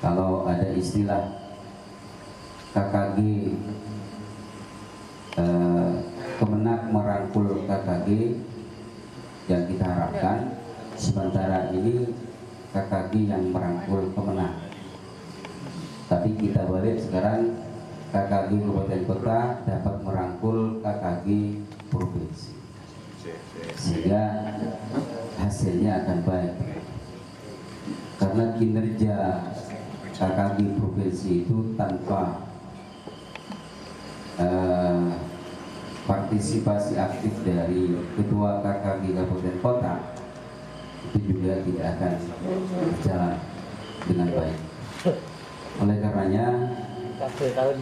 Kalau ada istilah KKG Kemenak merangkul KKG, yang kita harapkan sementara ini KKG yang merangkul Kemenak, tapi kita balik sekarang KKG Kabupaten Kota dapat merangkul KKG Provinsi, sehingga hasilnya akan baik. Karena kinerja KKG Provinsi itu tanpa partisipasi aktif dari ketua KKG Kabupaten Kota itu juga tidak akan berjalan dengan baik. Oleh karenanya,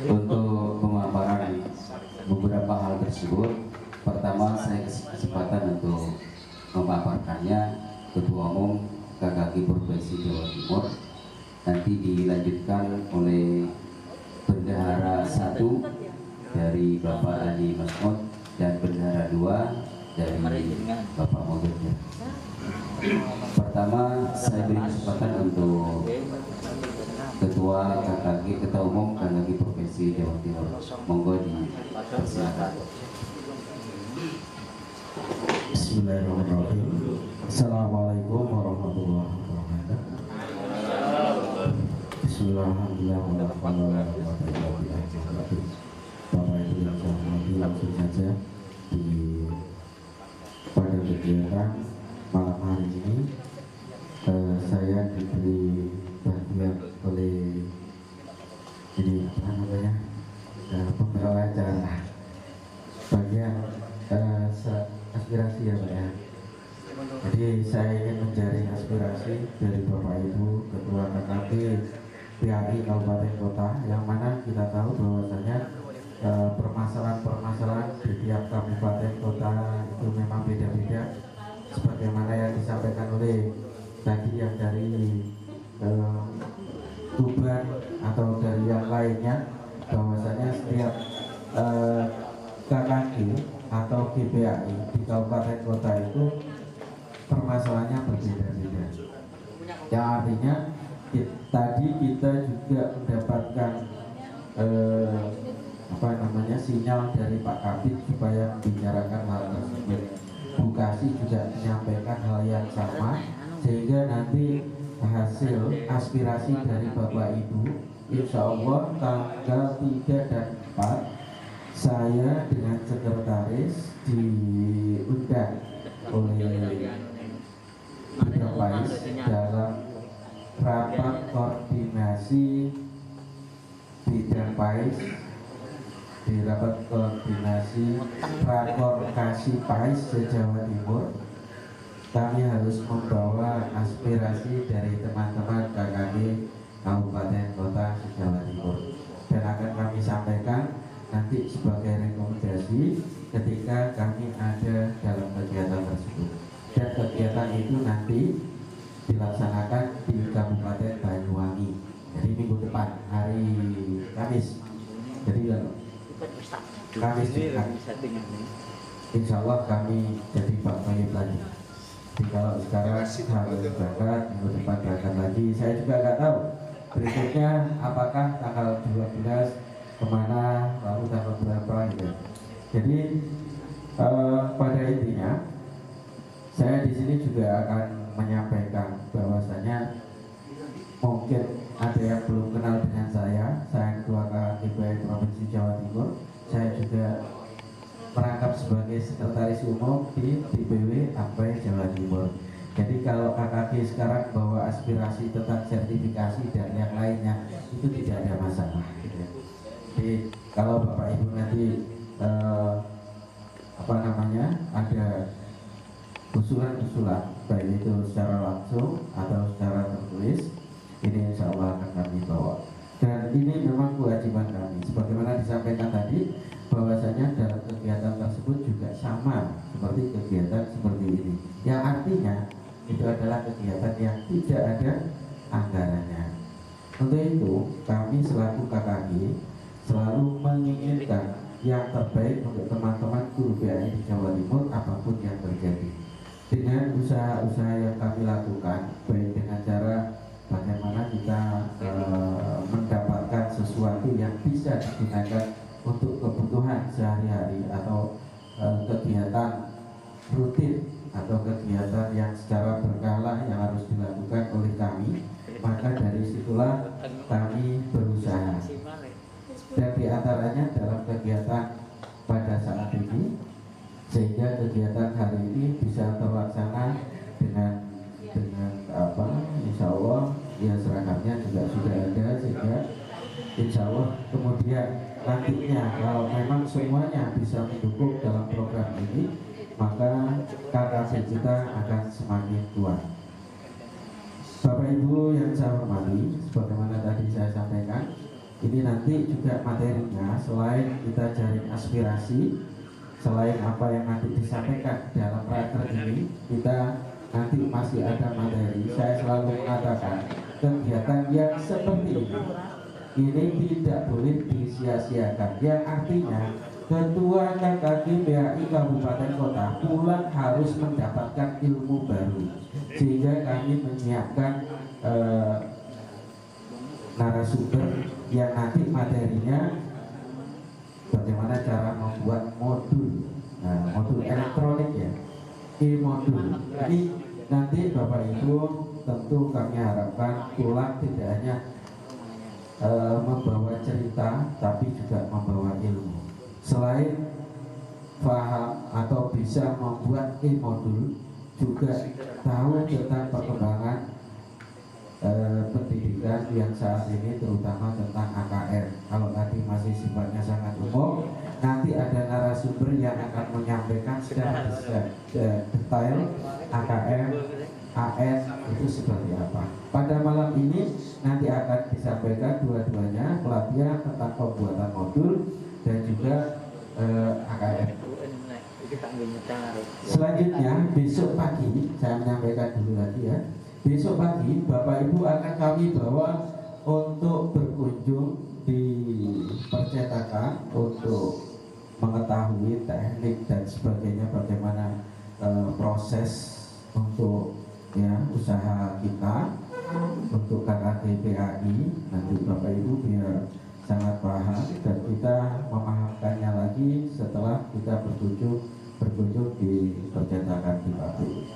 untuk pemaparan beberapa hal tersebut, pertama saya kasih kesempatan untuk memaparkannya Ketua Umum KKG Provinsi Jawa Timur, nanti dilanjutkan oleh Bendahara 1 dari Bapak Ali Masmud dan Bendahara 2 dari Bapak Mogerja. Pertama saya beri kesempatan untuk Ketua KKG, Ketua Umum KKG Provinsi Jawa Timur. Monggo dipersilakan. Bismillahirrahmanirrahim. Assalamualaikum warahmatullahi wabarakatuh. Bismillahirrahmanirrahim. Bapak Ibu yang saya hormati, langsung saja pada kegiatan malam hari ini saya diberi bantuan oleh ini pembawa acara bagian aspirasi ya Pak ya. Jadi saya ingin mencari aspirasi dari Bapak Ibu Ketua KKG PAI Kabupaten Kota, yang mana kita tahu bahwasanya permasalahan-permasalahan di tiap kabupaten kota itu memang beda-beda, sebagaimana yang disampaikan oleh tadi yang dari Tuban atau dari yang lainnya, bahwasanya setiap KKG atau GPAI di kabupaten kota itu permasalahannya berbeda-beda. Yang artinya tadi kita juga mendapatkan sinyal dari Pak Kabid supaya membicarakan hal tersebut. Bukasi juga menyampaikan hal yang sama, sehingga nanti hasil aspirasi dari Bapak Ibu insya Allah tanggal 3 dan 4 saya dengan sekretaris diundang oleh Bidang Pais dalam rapat koordinasi Bidang Pais, di rapat koordinasi Rakor Kasih Pais se-Jawa Timur. Kami harus membawa aspirasi dari teman-teman KKG Kabupaten Kota se-Jawa Timur, dan akan kami sampaikan nanti sebagai rekomendasi ketika kami ada dalam kegiatan tersebut. Dan kegiatan itu nanti dilaksanakan di Kabupaten Banyuwangi, jadi minggu depan, hari Kamis. Jadi Kamis depan, insya Allah kami jadi Pak Mayib lagi. Jadi kalau sekarang harus berangkat, minggu depan berangkat lagi. Saya juga nggak tahu berikutnya apakah tanggal 12 kemana, lalu tanggal berapa gitu. Jadi pada intinya saya di sini juga akan menyampaikan bahwasanya mungkin ada yang belum kenal dengan saya Ketua KKG Provinsi Jawa Timur. Saya juga merangkap sebagai sekretaris umum di DPW APAI Jawa Timur. Jadi kalau KKG sekarang bawa aspirasi tentang sertifikasi dan yang lainnya itu tidak ada masalah. Jadi kalau Bapak Ibu nanti ada usulan-usulan baik itu secara langsung atau secara tertulis, ini insya Allah akan kami bawa. Dan ini memang kewajiban kami, sebagaimana disampaikan tadi, bahwasanya dalam kegiatan tersebut juga sama seperti kegiatan seperti ini, yang artinya itu adalah kegiatan yang tidak ada anggarannya. Untuk itu kami selaku KKG selalu menginginkan yang terbaik untuk teman-teman guru PAI di Jawa Timur apapun yang terjadi. Dengan usaha-usaha yang kami lakukan, baik dengan cara bagaimana kita gunakan untuk kebutuhan sehari-hari atau kegiatan rutin atau kegiatan yang secara berkala yang harus dilakukan oleh kami, maka dari situlah kami berusaha. Dan diantaranya dalam kegiatan pada saat ini, sehingga kegiatan hari ini bisa terlaksana dengan insya Allah ya seragamnya juga sudah ada, sehingga insya Allah kemudian nantinya kalau memang semuanya bisa mendukung dalam program ini, maka KKP kita akan semakin kuat. Bapak Ibu yang saya hormati, sebagaimana tadi saya sampaikan, ini nanti juga materinya selain kita jaring aspirasi, selain apa yang nanti disampaikan dalam raker ini, kita nanti masih ada materi. Saya selalu mengatakan kegiatan yang seperti ini tidak boleh disia-siakan, yang artinya Ketua KKG PAI Kabupaten Kota pulang harus mendapatkan ilmu baru, sehingga kami menyiapkan narasumber yang nanti materinya bagaimana cara membuat modul, modul elektronik ya, e-modul. Jadi nanti Bapak Ibu tentu kami harapkan pulang tidak hanya membawa cerita, tapi juga membawa ilmu. Selain paham atau bisa membuat e-modul, juga tahu tentang perkembangan pendidikan yang saat ini, terutama tentang AKR. Kalau tadi masih sifatnya sangat umum, nanti ada narasumber yang akan menyampaikan secara detail AKR, AS itu seperti apa. Pada malam ini nanti akan disampaikan dua-duanya, pelatihan tentang pembuatan modul dan juga AKR. Selanjutnya besok pagi, saya menyampaikan dulu lagi ya, besok pagi Bapak Ibu akan kami bawa untuk berkunjung di percetakan untuk mengetahui teknik dan sebagainya, bagaimana proses untuk ya usaha kita untuk KKG PAI. Nanti Bapak Ibu biar sangat paham dan kita memahamkannya lagi setelah kita berkunjung di percetakan di pabrik.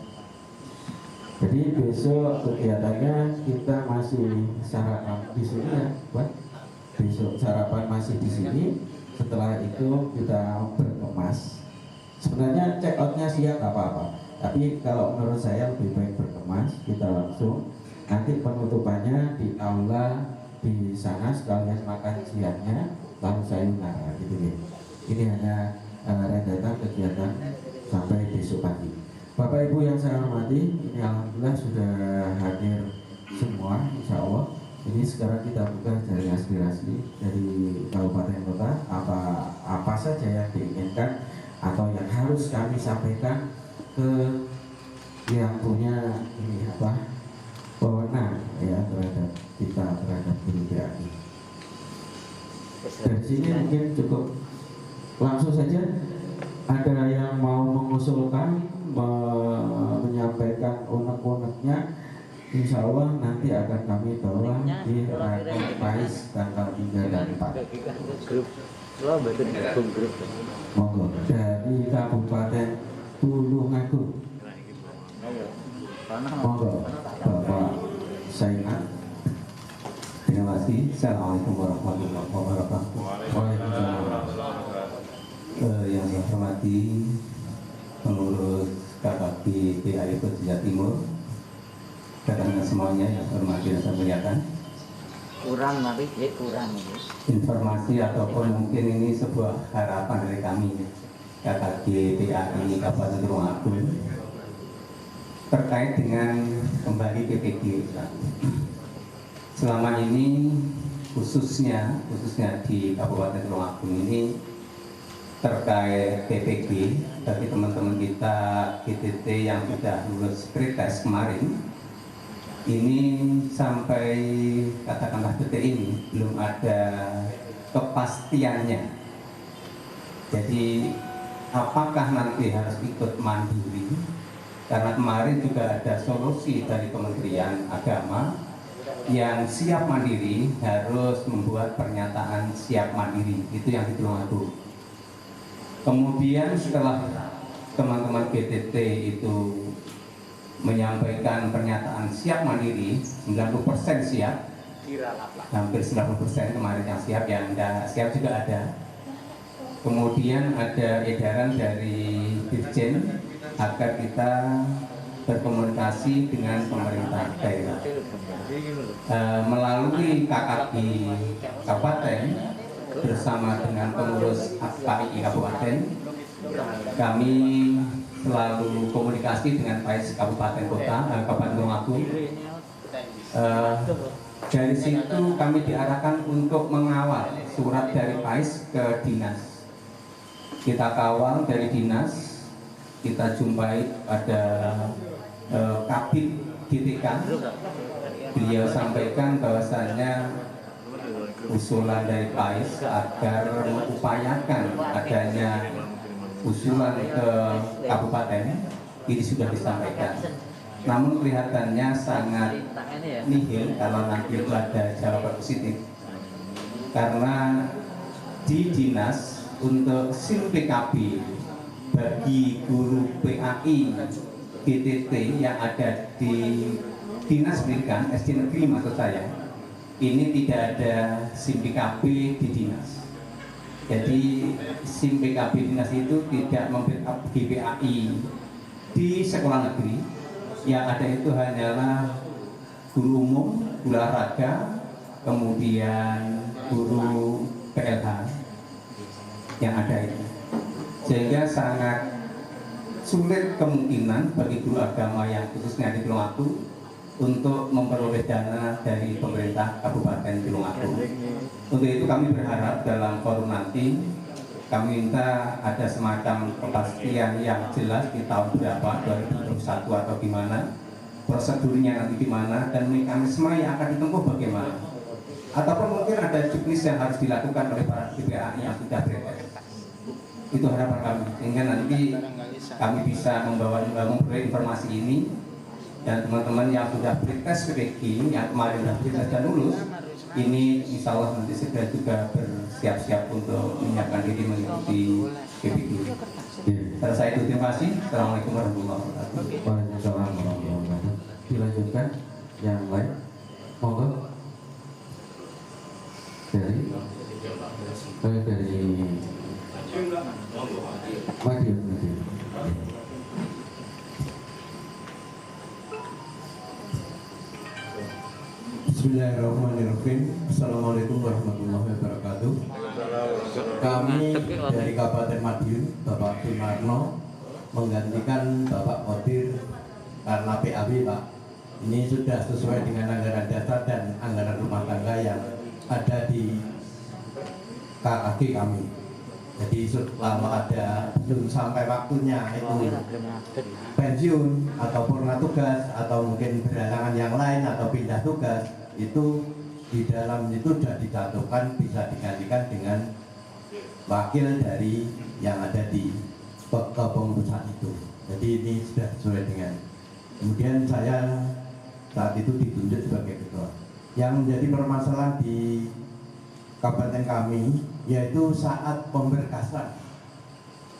Jadi besok kegiatannya kita masih sarapan di sini ya, Pak. Besok sarapan masih di sini. Setelah itu kita berkemas. Sebenarnya check outnya siang nggak apa-apa. Tapi kalau menurut saya lebih baik berkemas. Kita langsung nanti penutupannya di aula di sana, sekalian makan siangnya lalu sayonara gitu ya. Ini hanya rentetan kegiatan sampai besok pagi. Bapak Ibu yang saya hormati, ini alhamdulillah sudah hadir semua, insya Allah. Ini sekarang kita buka jaring aspirasi dari kabupaten kota, apa saja yang diinginkan atau yang harus kami sampaikan ke yang punya ini wewenang ya terhadap kita, terhadap guru PAI. Dari sini mungkin cukup langsung saja. Ada yang mau mengusulkan, menyampaikan unek-uneknya, insya Allah nanti akan kami bawa di raker PAIS tanggal 3 dan 4. Monggo dari Kabupaten Tulungagung. Monggo Bapak Sainat. Terima kasih. Assalamualaikum warahmatullahi wabarakatuh. Waalaikumsalam. Yang saya hormati pengurus KKP PAI Jawa Timur, rekan semuanya yang hormati dan saya muliakan. Kurang tapi kurang ini. Informasi ataupun mungkin ini sebuah harapan dari kami KKP PAI Kabupaten Tulungagung terkait dengan kembali PPG. Selama ini khususnya di Kabupaten Tulungagung ini terkait PPG, bagi teman-teman kita GTT yang sudah lulus pretest kemarin, ini sampai katakanlah detik ini belum ada kepastiannya. Jadi apakah nanti harus ikut mandiri? Karena kemarin juga ada solusi dari Kementerian Agama yang siap mandiri harus membuat pernyataan siap mandiri, itu yang di Tulungagung. Kemudian setelah teman-teman GTT itu menyampaikan pernyataan siap mandiri, 90% siap, hampir 90% kemarin yang siap, yang tidak siap juga ada. Kemudian ada edaran dari Dirjen agar kita berkomunikasi dengan pemerintah daerah melalui KKI Kabupaten bersama dengan pengurus KPI Kabupaten. Kami selalu komunikasi dengan PAIS Kabupaten Kota, Kabupaten Tulungagung. Dari situ kami diarahkan untuk mengawal surat dari PAIS ke dinas. Kita kawal dari dinas, kita jumpai pada Kabid GTK. Beliau sampaikan bahwasannya usulan dari PAIS agar mengupayakan adanya usulan ke kabupaten ini sudah disampaikan. Namun kelihatannya sangat nihil kalau nanti itu ada jawaban positif, karena di dinas untuk SIM PKB bagi guru PAI GTT yang ada di Dinas Pendidikan SD Negeri maksud saya, ini tidak ada SIM PKB di dinas. Jadi SIM PKB dinas itu tidak membackup GPAI di sekolah negeri. Yang ada itu hanyalah guru umum, guru olahraga, kemudian guru PLH yang ada itu. Sehingga sangat sulit kemungkinan bagi guru agama yang khususnya di Tulungagung untuk memperoleh dana dari pemerintah Kabupaten Tulungagung. Untuk itu kami berharap dalam forum nanti kami minta ada semacam kepastian yang jelas di tahun berapa, 2021 atau gimana, prosedurnya nanti gimana, dan mekanisme yang akan ditempuh bagaimana. Ataupun mungkin ada juknis yang harus dilakukan oleh para GPAI yang sudah beredar. Itu harapan kami, sehingga nanti kami bisa memperoleh informasi ini, dan teman-teman yang sudah pretest PPG yang kemarin sudah pretest dan lulus, ini insya Allah nanti segera juga bersiap-siap untuk menyiapkan diri mengikuti PPG. Saya itu terima kasih. Assalamualaikum warahmatullahi wabarakatuh. Waalaikumsalam warahmatullahi wabarakatuh. Dilanjutkan yang lain, monggo. Dari Madiun. Bismillahirrahmanirrahim. Assalamualaikum warahmatullahi wabarakatuh. Kami dari Kabupaten Madiun, Bapak Sumarno, menggantikan Bapak Kodir karena PAB, Pak. Ini sudah sesuai dengan anggaran dasar dan anggaran rumah tangga yang ada di KKG kami. Jadi selama ada belum sampai waktunya itu pensiun atau purna tugas atau mungkin berhalangan yang lain atau pindah tugas, itu di dalam itu sudah dicantumkan bisa digantikan dengan wakil dari yang ada di kepengurusan itu. Jadi ini sudah sesuai dengan. Kemudian saya saat itu ditunjuk sebagai ketua. Yang menjadi permasalahan di kabupaten kami yaitu saat pemberkasan.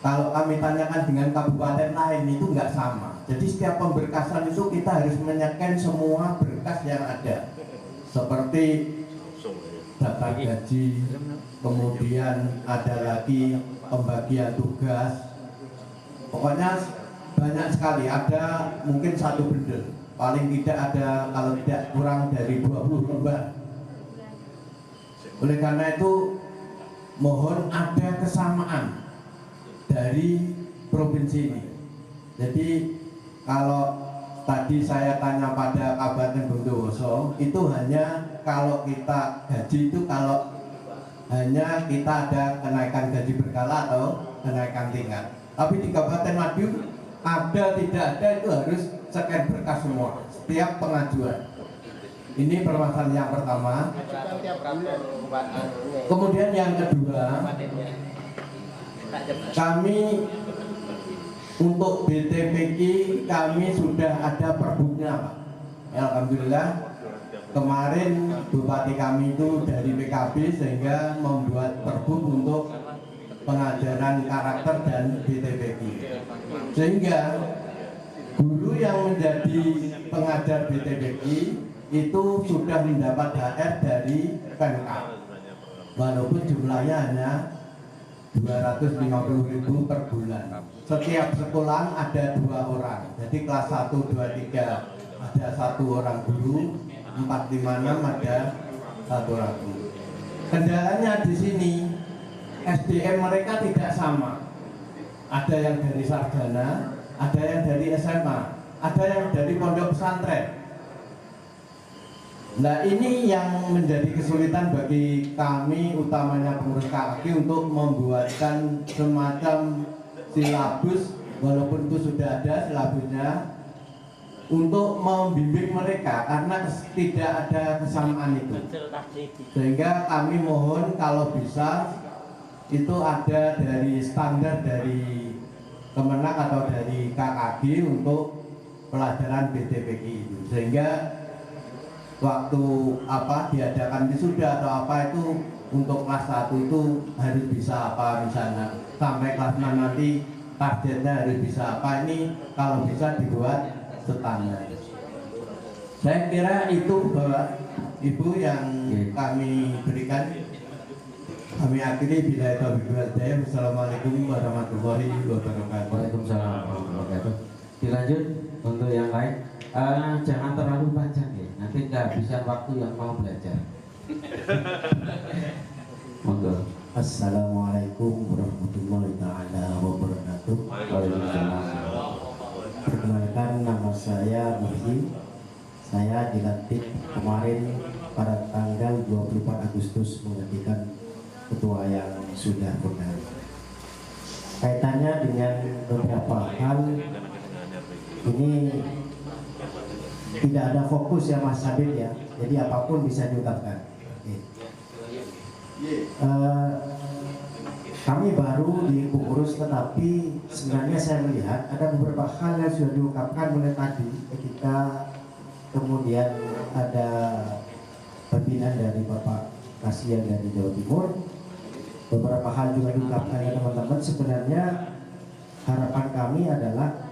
Kalau kami tanyakan dengan kabupaten lain itu nggak sama. Jadi setiap pemberkasan itu kita harus menyekan semua berkas yang ada, seperti daftar gaji, kemudian ada lagi pembagian tugas. Pokoknya banyak sekali, ada mungkin satu bundel, paling tidak ada kalau tidak kurang dari 20 lembar. Oleh karena itu mohon ada kesamaan dari provinsi ini. Jadi kalau tadi saya tanya pada Kabupaten Bondowoso, itu hanya kalau kita gaji itu kalau hanya kita ada kenaikan gaji berkala atau kenaikan tingkat. Tapi di Kabupaten Madiun ada tidak ada itu harus scan berkas semua setiap pengajuan. Ini permasalahan yang pertama. Kemudian yang kedua, kami untuk BTPI kami sudah ada perbuknya, Pak. Alhamdulillah kemarin bupati kami itu dari PKB sehingga membuat perbuk untuk pengajaran karakter dan BTPQ. Sehingga guru yang menjadi pengajar BTPQ itu sudah mendapat HR dari Pemkab. Walaupun jumlahnya hanya 250.000 per bulan. Setiap sekolah ada 2 orang. Jadi kelas 1, 2, 3 ada 1 orang guru, 4, 5, 6 ada 1 orang guru. Kendalanya di sini SDM mereka tidak sama. Ada yang dari sarjana, ada yang dari SMA, ada yang dari pondok pesantren. Nah, ini yang menjadi kesulitan bagi kami, utamanya pengurus KKG, untuk membuatkan semacam silabus, walaupun itu sudah ada silabusnya, untuk membimbing mereka karena tidak ada kesamaan itu. Sehingga kami mohon kalau bisa itu ada dari standar dari Kemenak atau dari KKG untuk pelajaran BTPQ itu, sehingga waktu diadakan wisuda atau apa itu untuk kelas 1 itu harus bisa apa misalnya, sampai kelas 6 nanti targetnya harus bisa apa, ini kalau bisa dibuat standar. Saya kira itu Bapak Ibu yang kami berikan. Kami akhiri bila itu. Assalamualaikum warahmatullahi wabarakatuh. Waalaikumsalam warahmatullahi wabarakatuh. Dilanjut untuk yang lain. Jangan terlalu panjang ya, nanti kehabisan waktu yang mau belajar. Monggo. Assalamualaikum warahmatullahi wabarakatuh. Waalaikumsalam. Perkenalkan, nama saya Muhyi. Saya dilantik kemarin pada tanggal 24 Agustus menggantikan ketua yang sudah benar. Kaitannya dengan beberapa hal ini tidak ada fokus ya Mas Sabit ya, jadi apapun bisa diungkapkan. Kami baru di pengurus, tetapi sebenarnya saya melihat ada beberapa hal yang sudah diungkapkan mulai tadi ketika kemudian ada pembinaan dari Bapak Kasihan dari Jawa Timur. Beberapa hal juga diungkapkan ya teman-teman. Sebenarnya harapan kami adalah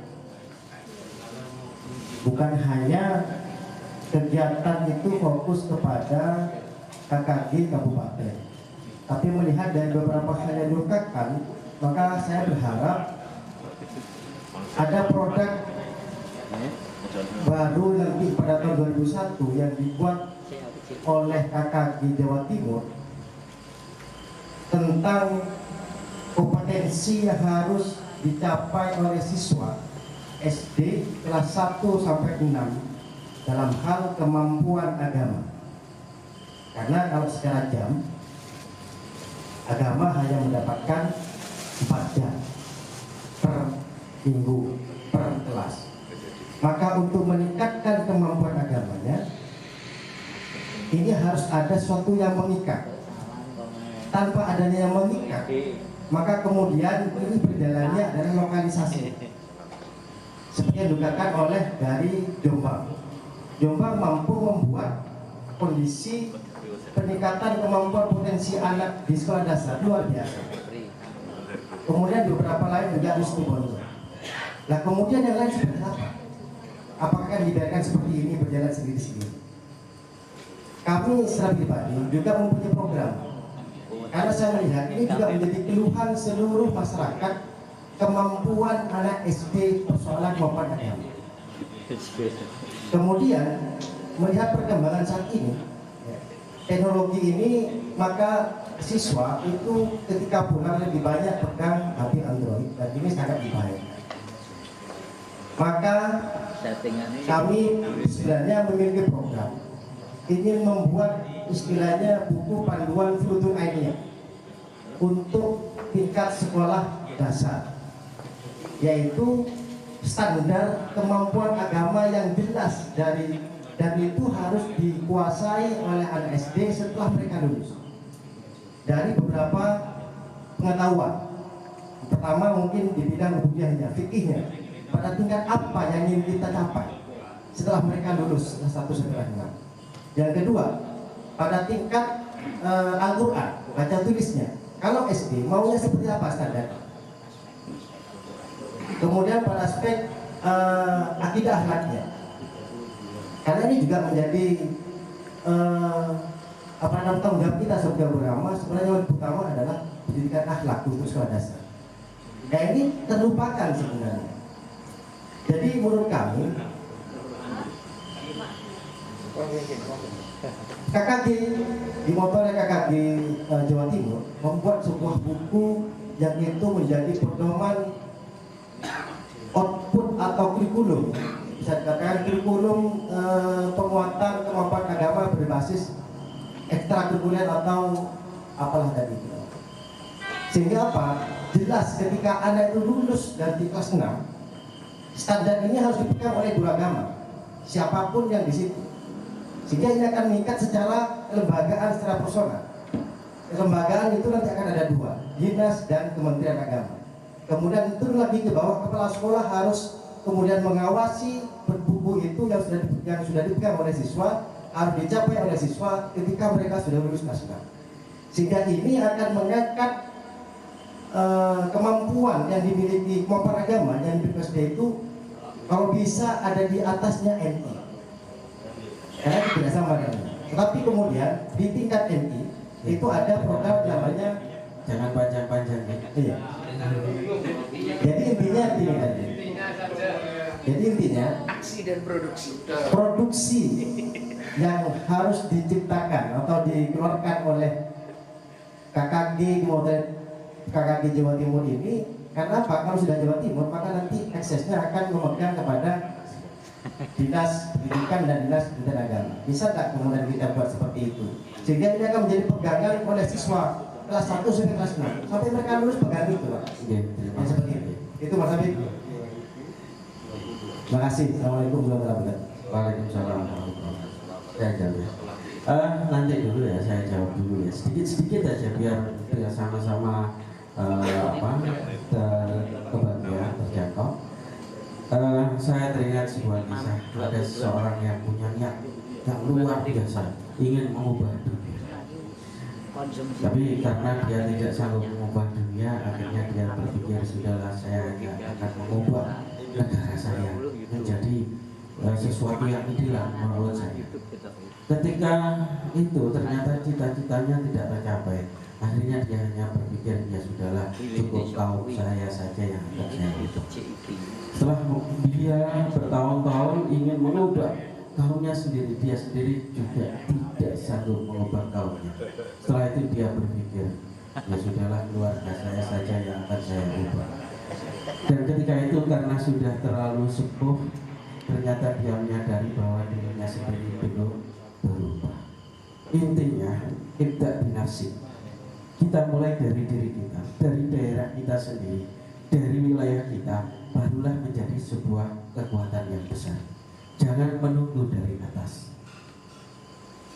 bukan hanya kegiatan itu fokus kepada KKG kabupaten, tapi melihat dari beberapa hal yang diungkapkan, maka saya berharap ada produk baru nanti pada tahun 2001 yang dibuat oleh KKG Jawa Timur tentang kompetensi yang harus dicapai oleh siswa SD kelas 1 sampai 6 dalam hal kemampuan agama. Karena kalau secara jam agama hanya mendapatkan 4 jam per minggu per kelas. Maka untuk meningkatkan kemampuan agamanya, ini harus ada sesuatu yang mengikat. Tanpa adanya yang mengikat, maka kemudian ini berjalannya adalah lokalisasi. Seperti yang diungkapkan oleh dari Jombang. Jombang mampu membuat kondisi peningkatan kemampuan potensi anak di sekolah dasar luar biasa. Kemudian beberapa lain juga harus dibantu. Nah kemudian yang lain seperti apa? Apakah dibiarkan seperti ini berjalan sendiri-sendiri? Kami secara pribadi juga mempunyai program. Karena saya melihat ini juga menjadi keluhan seluruh masyarakat, kemampuan anak SD persoalan kemampuan agama. Kemudian melihat perkembangan saat ini, teknologi ini, maka siswa itu ketika pulang lebih banyak pegang HP Android, dan ini sangat dibahayakan. Maka kami sebenarnya memiliki program ingin membuat istilahnya buku panduan Furudul Ainiyah untuk tingkat sekolah dasar, yaitu standar kemampuan agama yang jelas dan itu harus dikuasai oleh anak SD setelah mereka lulus. Dari beberapa pengetahuan, pertama mungkin di bidang ubudiyahnya, fikihnya, pada tingkat apa yang ingin kita capai setelah mereka lulus kelas 1 sampai 6. Yang kedua, pada tingkat Al-Quran, baca tulisnya. Kalau SD maunya seperti apa standar? Kemudian pada aspek akidah akhlaknya, karena ini juga menjadi tanggung jawab kita sebagai ulama. Sebenarnya yang utama adalah pendidikan akhlak untuk sekolah dasar. Nah ini terlupakan sebenarnya. Jadi menurut kami KKG di motornya KKG Jawa Timur membuat sebuah buku yang itu menjadi pedoman output atau kurikulum, bisa dikatakan kurikulum penguatan kemampuan agama berbasis ekstrakurikuler atau apalah tadi. Sehingga apa? Jelas ketika anak itu lulus dari kelas 6, standar ini harus dipegang oleh guru agama, siapapun yang di situ. Sehingga ini akan mengikat secara kelembagaan, secara personal. Kelembagaan itu nanti akan ada dua, dinas dan Kementerian Agama. Kemudian itu lagi ke bawah, kepala sekolah harus kemudian mengawasi buku itu yang sudah dipegang oleh siswa, harus dicapai oleh siswa ketika mereka sudah lulus nasional. Sehingga ini akan mengangkat kemampuan yang dimiliki kemampuan agama yang dimiliki SD itu kalau bisa ada di atasnya MI. Karena itu tidak sama dengan. Tetapi kemudian di tingkat MI itu ada program namanya, jangan panjang-panjang ya. Iya. Jadi intinya ini tadi. Jadi intinya Aksi dan produksi yang harus diciptakan atau dikeluarkan oleh KKG Jawa Timur ini. Karena apa? Kalau sudah Jawa Timur maka nanti aksesnya akan memegang kepada Dinas Pendidikan dan Dinas Pendidikan Agama. Bisa tak kemudian kita buat seperti itu? Sehingga ini akan menjadi pegangan oleh siswa kelas 1 sampai kelas 6 sampai mereka lulus pegang itu, Pak. Yang seperti itu. Itu Mas Habib. Terima kasih. Assalamualaikum warahmatullahi wabarakatuh. Waalaikumsalam warahmatullahi wabarakatuh. Saya jawab ya. Nanti dulu ya, saya jawab dulu ya. Sedikit aja biar sama-sama kebahagiaan terjangkau. Saya teringat sebuah kisah. Ada seseorang yang punya niat yang luar biasa, ingin mengubah dunia. Tapi karena dia tidak sanggup mengubah dunia, akhirnya dia berpikir sudahlah, saya hanya akan mengubah negara saya menjadi sesuatu yang ideal menurut saya. Ketika itu ternyata cita-citanya tidak tercapai. Akhirnya dia hanya berpikir, ya sudahlah, cukup kaum saya saja yang akan saya hidup. Setelah dia bertahun-tahun ingin mengubah kaumnya sendiri, dia sendiri juga tidak sanggup mengubah kaumnya. Setelah itu dia berpikir, ya sudahlah, keluarga saya saja yang akan saya ubah. Dan ketika itu karena sudah terlalu sepuh, ternyata dia menyadari bahwa dirinya sendiri belum berubah. Intinya, ibda' binafsik. Kita mulai dari diri kita, dari daerah kita sendiri, dari wilayah kita, barulah menjadi sebuah kekuatan yang besar. Jangan menunggu dari atas.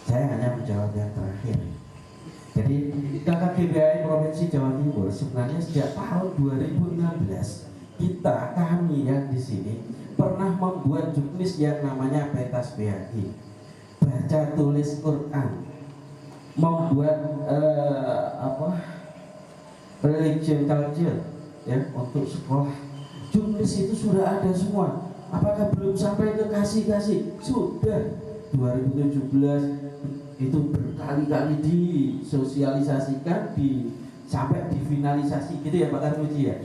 Saya hanya menjawab yang terakhir. Jadi KKGBI Provinsi Jawa Timur sebenarnya sejak tahun 2016 kami yang di sini pernah membuat juknis yang namanya Pentas BHI, baca tulis Quran, membuat religion culture ya untuk sekolah. Juknis itu sudah ada semua. Apakah belum sampai ke kasih? Sudah. 2017 itu berkali-kali disosialisasikan, sampai difinalisasi gitu ya Pak Tarmuji ya.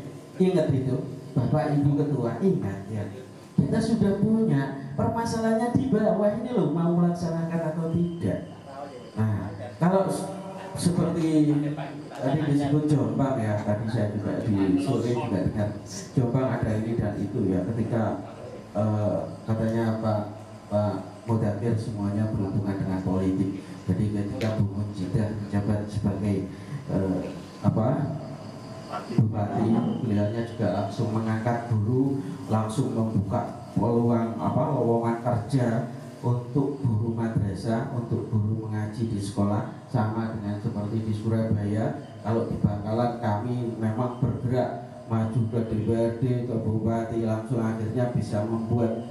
Ingat itu Bapak Ibu Ketua, ingat ya. Kita sudah punya, permasalahannya di bawah ini loh, mau melaksanakan atau tidak. Nah, kalau seperti tadi disebut Jombang ya, tadi saya juga di sore juga dengar Jombang ada ini dan itu ya, ketika katanya Pak Mudakir semuanya berhubungan dengan politik. Jadi ketika Bu Mujidah menjabat sebagai bupati, beliaunya juga langsung mengangkat guru, langsung membuka lowongan kerja untuk guru madrasah, untuk guru mengaji di sekolah, sama dengan seperti di Surabaya. Kalau di Bangkalan kami memang bergerak maju ke DPRD, ke bupati, langsung akhirnya bisa membuat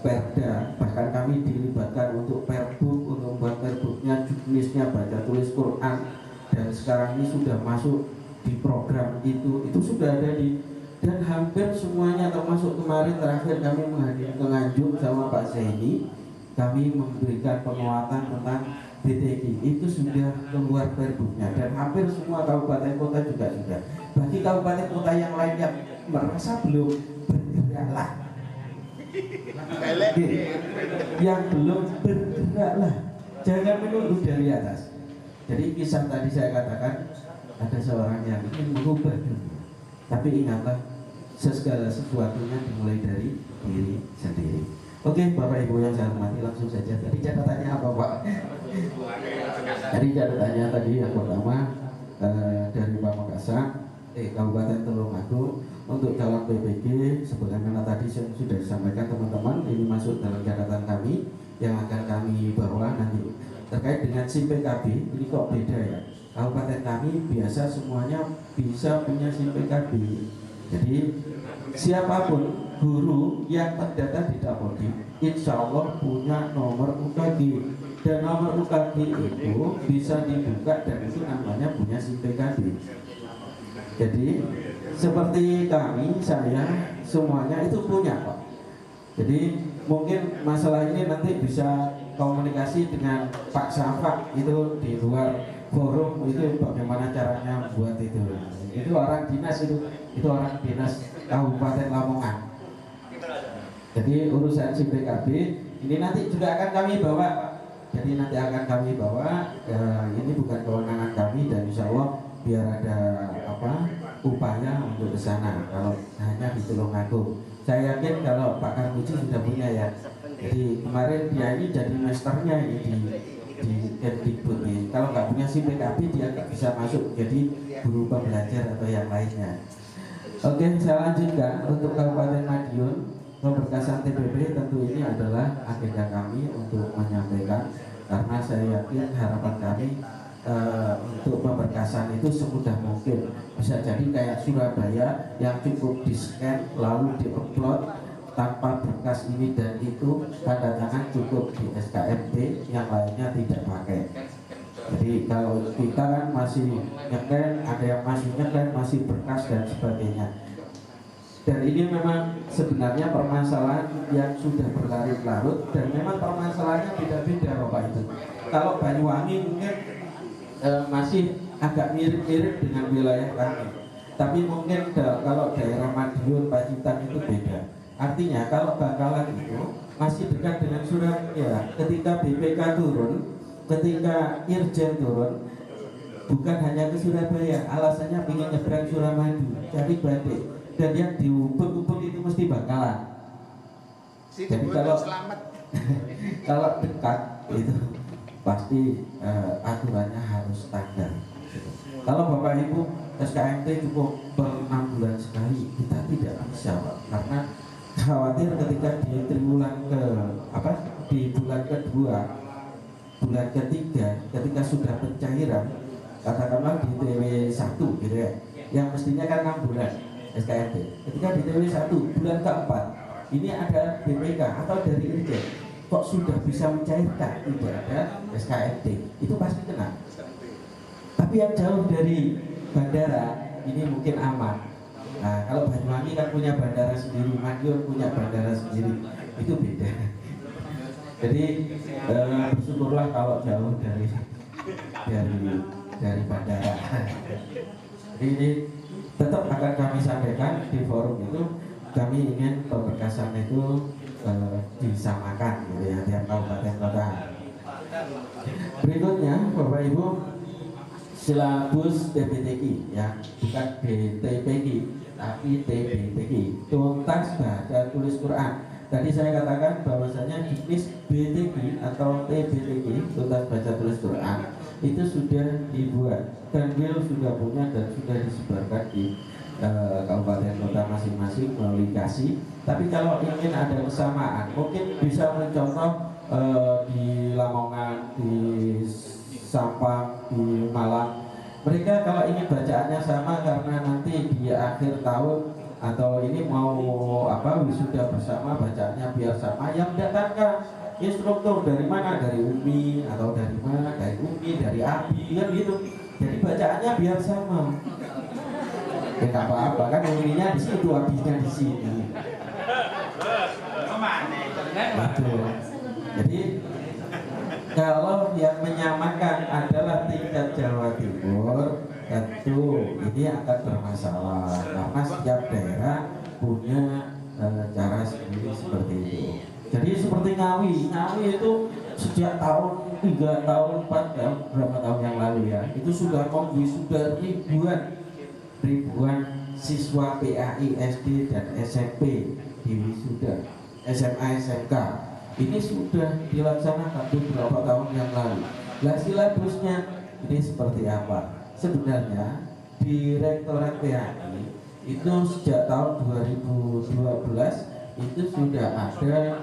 perda, bahkan kami dilibatkan untuk perbuk, untuk membuat perbuknya, juknisnya baca tulis Quran, dan sekarang ini sudah masuk di program itu sudah ada di, dan hampir semuanya, termasuk kemarin terakhir kami menghadiri ke Nganjuk sama Pak Zaini, kami memberikan penguatan tentang BTG, itu sudah keluar perbuknya, dan hampir semua kabupaten kota juga sudah. Bagi kabupaten kota yang lain yang merasa belum, bergeraklah. Yang belum, bergeraklah, jangan menunggu dari atas. Jadi kisah tadi saya katakan, ada seorang yang ingin mengubah dunia, tapi ingatlah, segala sesuatunya dimulai dari diri sendiri. Oke, Bapak Ibu yang saya hormati, langsung saja. Tadi catatannya apa, Pak? Tadi catatannya tadi yang pertama dari Pamekasan, Kabupaten Tulungagung, untuk calon PPG sebagaimana tadi yang sudah disampaikan teman-teman, ini masuk dalam catatan kami yang akan kami bawa nanti. Terkait dengan SIM PKB, ini kok beda ya? Kabupaten kami biasa semuanya bisa punya SIM PKB. Jadi siapapun guru yang terdata di Dapodik, insya Allah punya nomor UKG, dan nomor UKG itu bisa dibuka dan itu namanya punya SIM PKB. Jadi seperti kami, saya, semuanya itu punya, Pak. Jadi mungkin masalah ini nanti bisa komunikasi dengan Pak Safak itu di luar forum, itu bagaimana caranya buat itu. Itu orang dinas, itu orang dinas Kabupaten Lamongan. Jadi urusan SIM PKB ini nanti juga akan kami bawa, Pak. Jadi nanti akan kami bawa, ini bukan kewenangan kami, dan insya Allah biar ada upaya untuk ke sana. Kalau hanya di Tulungagung, saya yakin kalau Pak Karmiji sudah punya ya. Jadi kemarin dia ini jadi masternya ini di Kemdikbud ini. Kalau nggak punya SIM PKB dia nggak bisa masuk jadi guru pembelajar atau yang lainnya. Oke, saya lanjutkan untuk Kabupaten Madiun. Pemberkasan TPP tentu ini adalah agenda kami untuk menyampaikan, karena saya yakin harapan kami untuk pemberkasan itu semudah mungkin. Bisa jadi kayak Surabaya yang cukup di-scan lalu di-upload tanpa berkas ini dan itu, tanda tangan cukup di SKMT, yang lainnya tidak pakai. Jadi kalau kita kan masih nyekel, ada yang masih nyekel, masih berkas dan sebagainya. Dan ini memang sebenarnya permasalahan yang sudah berlarut-larut, dan memang permasalahannya beda-beda, Bapak itu. Kalau Banyuwangi mungkin masih agak mirip-mirip dengan wilayah kami, tapi mungkin kalau daerah Madiun, Pacitan itu beda. Artinya kalau Bangkalan itu masih dekat dengan Surabaya. Ketika BPK turun, ketika Irjen turun, bukan hanya ke Surabaya, alasannya ingin nyebrang Suramadu, cari Batik, dan yang diubek-ubek itu mesti Bangkalan. Jadi kalau dekat itu pasti aturannya harus standar. Kalau Bapak Ibu SKMT cukup per 6 bulan sekali, kita tidak bisa, Pak, karena khawatir ketika di triwulan di bulan kedua, bulan ketiga, ketika sudah pencairan, katakanlah di TW1 gitu ya, yang mestinya kan 6 bulan SKMT, ketika di TW1 bulan keempat ini ada BPK atau dari Irjen, kok sudah bisa mencairkan, tidak ada SKMT, itu pasti kena. Tapi yang jauh dari bandara ini mungkin aman. Nah, kalau Banyuwangi kan punya bandara sendiri, Madiun punya bandara sendiri, itu beda. Jadi bersyukurlah kalau jauh dari bandara. Jadi ini tetap akan kami sampaikan di forum itu, kami ingin pemberkasan itu disamakan gitu ya, tiap kabupaten kota. Berikutnya Bapak Ibu, silabus TBTQ ya, bukan BTPQ tapi TBTQ, tuntas baca tulis Quran. Tadi saya katakan bahwasanya juknis BTQ atau TBTQ, tuntas baca tulis Quran, itu sudah dibuat dan Will sudah punya dan sudah disebarkan di kabupaten kota masing-masing melalui kasih. Tapi kalau ingin ada kesamaan, mungkin bisa mencontoh di Lamongan, di Sampang, di Malang. Mereka kalau ingin bacaannya sama, karena nanti di akhir tahun atau ini mau apa wisuda bersama, bacaannya biar sama, yang mendatangkan instruktur dari mana, dari UMI atau dari mana, dari UMI, dari ABI kan gitu. Jadi bacaannya biar sama. Ya nggak apa-apa kan, UMI-nya di situ, ABI-nya di sini. Betul. Jadi kalau yang menyamakan adalah tingkat Jawa Timur, tentu ini akan bermasalah karena setiap daerah punya cara sendiri seperti itu. Jadi seperti Ngawi itu sejak tahun 3 tahun 4 tahun berapa tahun yang lalu ya, itu sudah sudah ribuan siswa PAI SD dan SMP di wisuda, SMA SMK ini sudah dilaksanakan beberapa tahun yang lalu. Nah, silabusnya ini seperti apa? Sebenarnya di Rektorat PAI itu sejak tahun 2012 itu sudah ada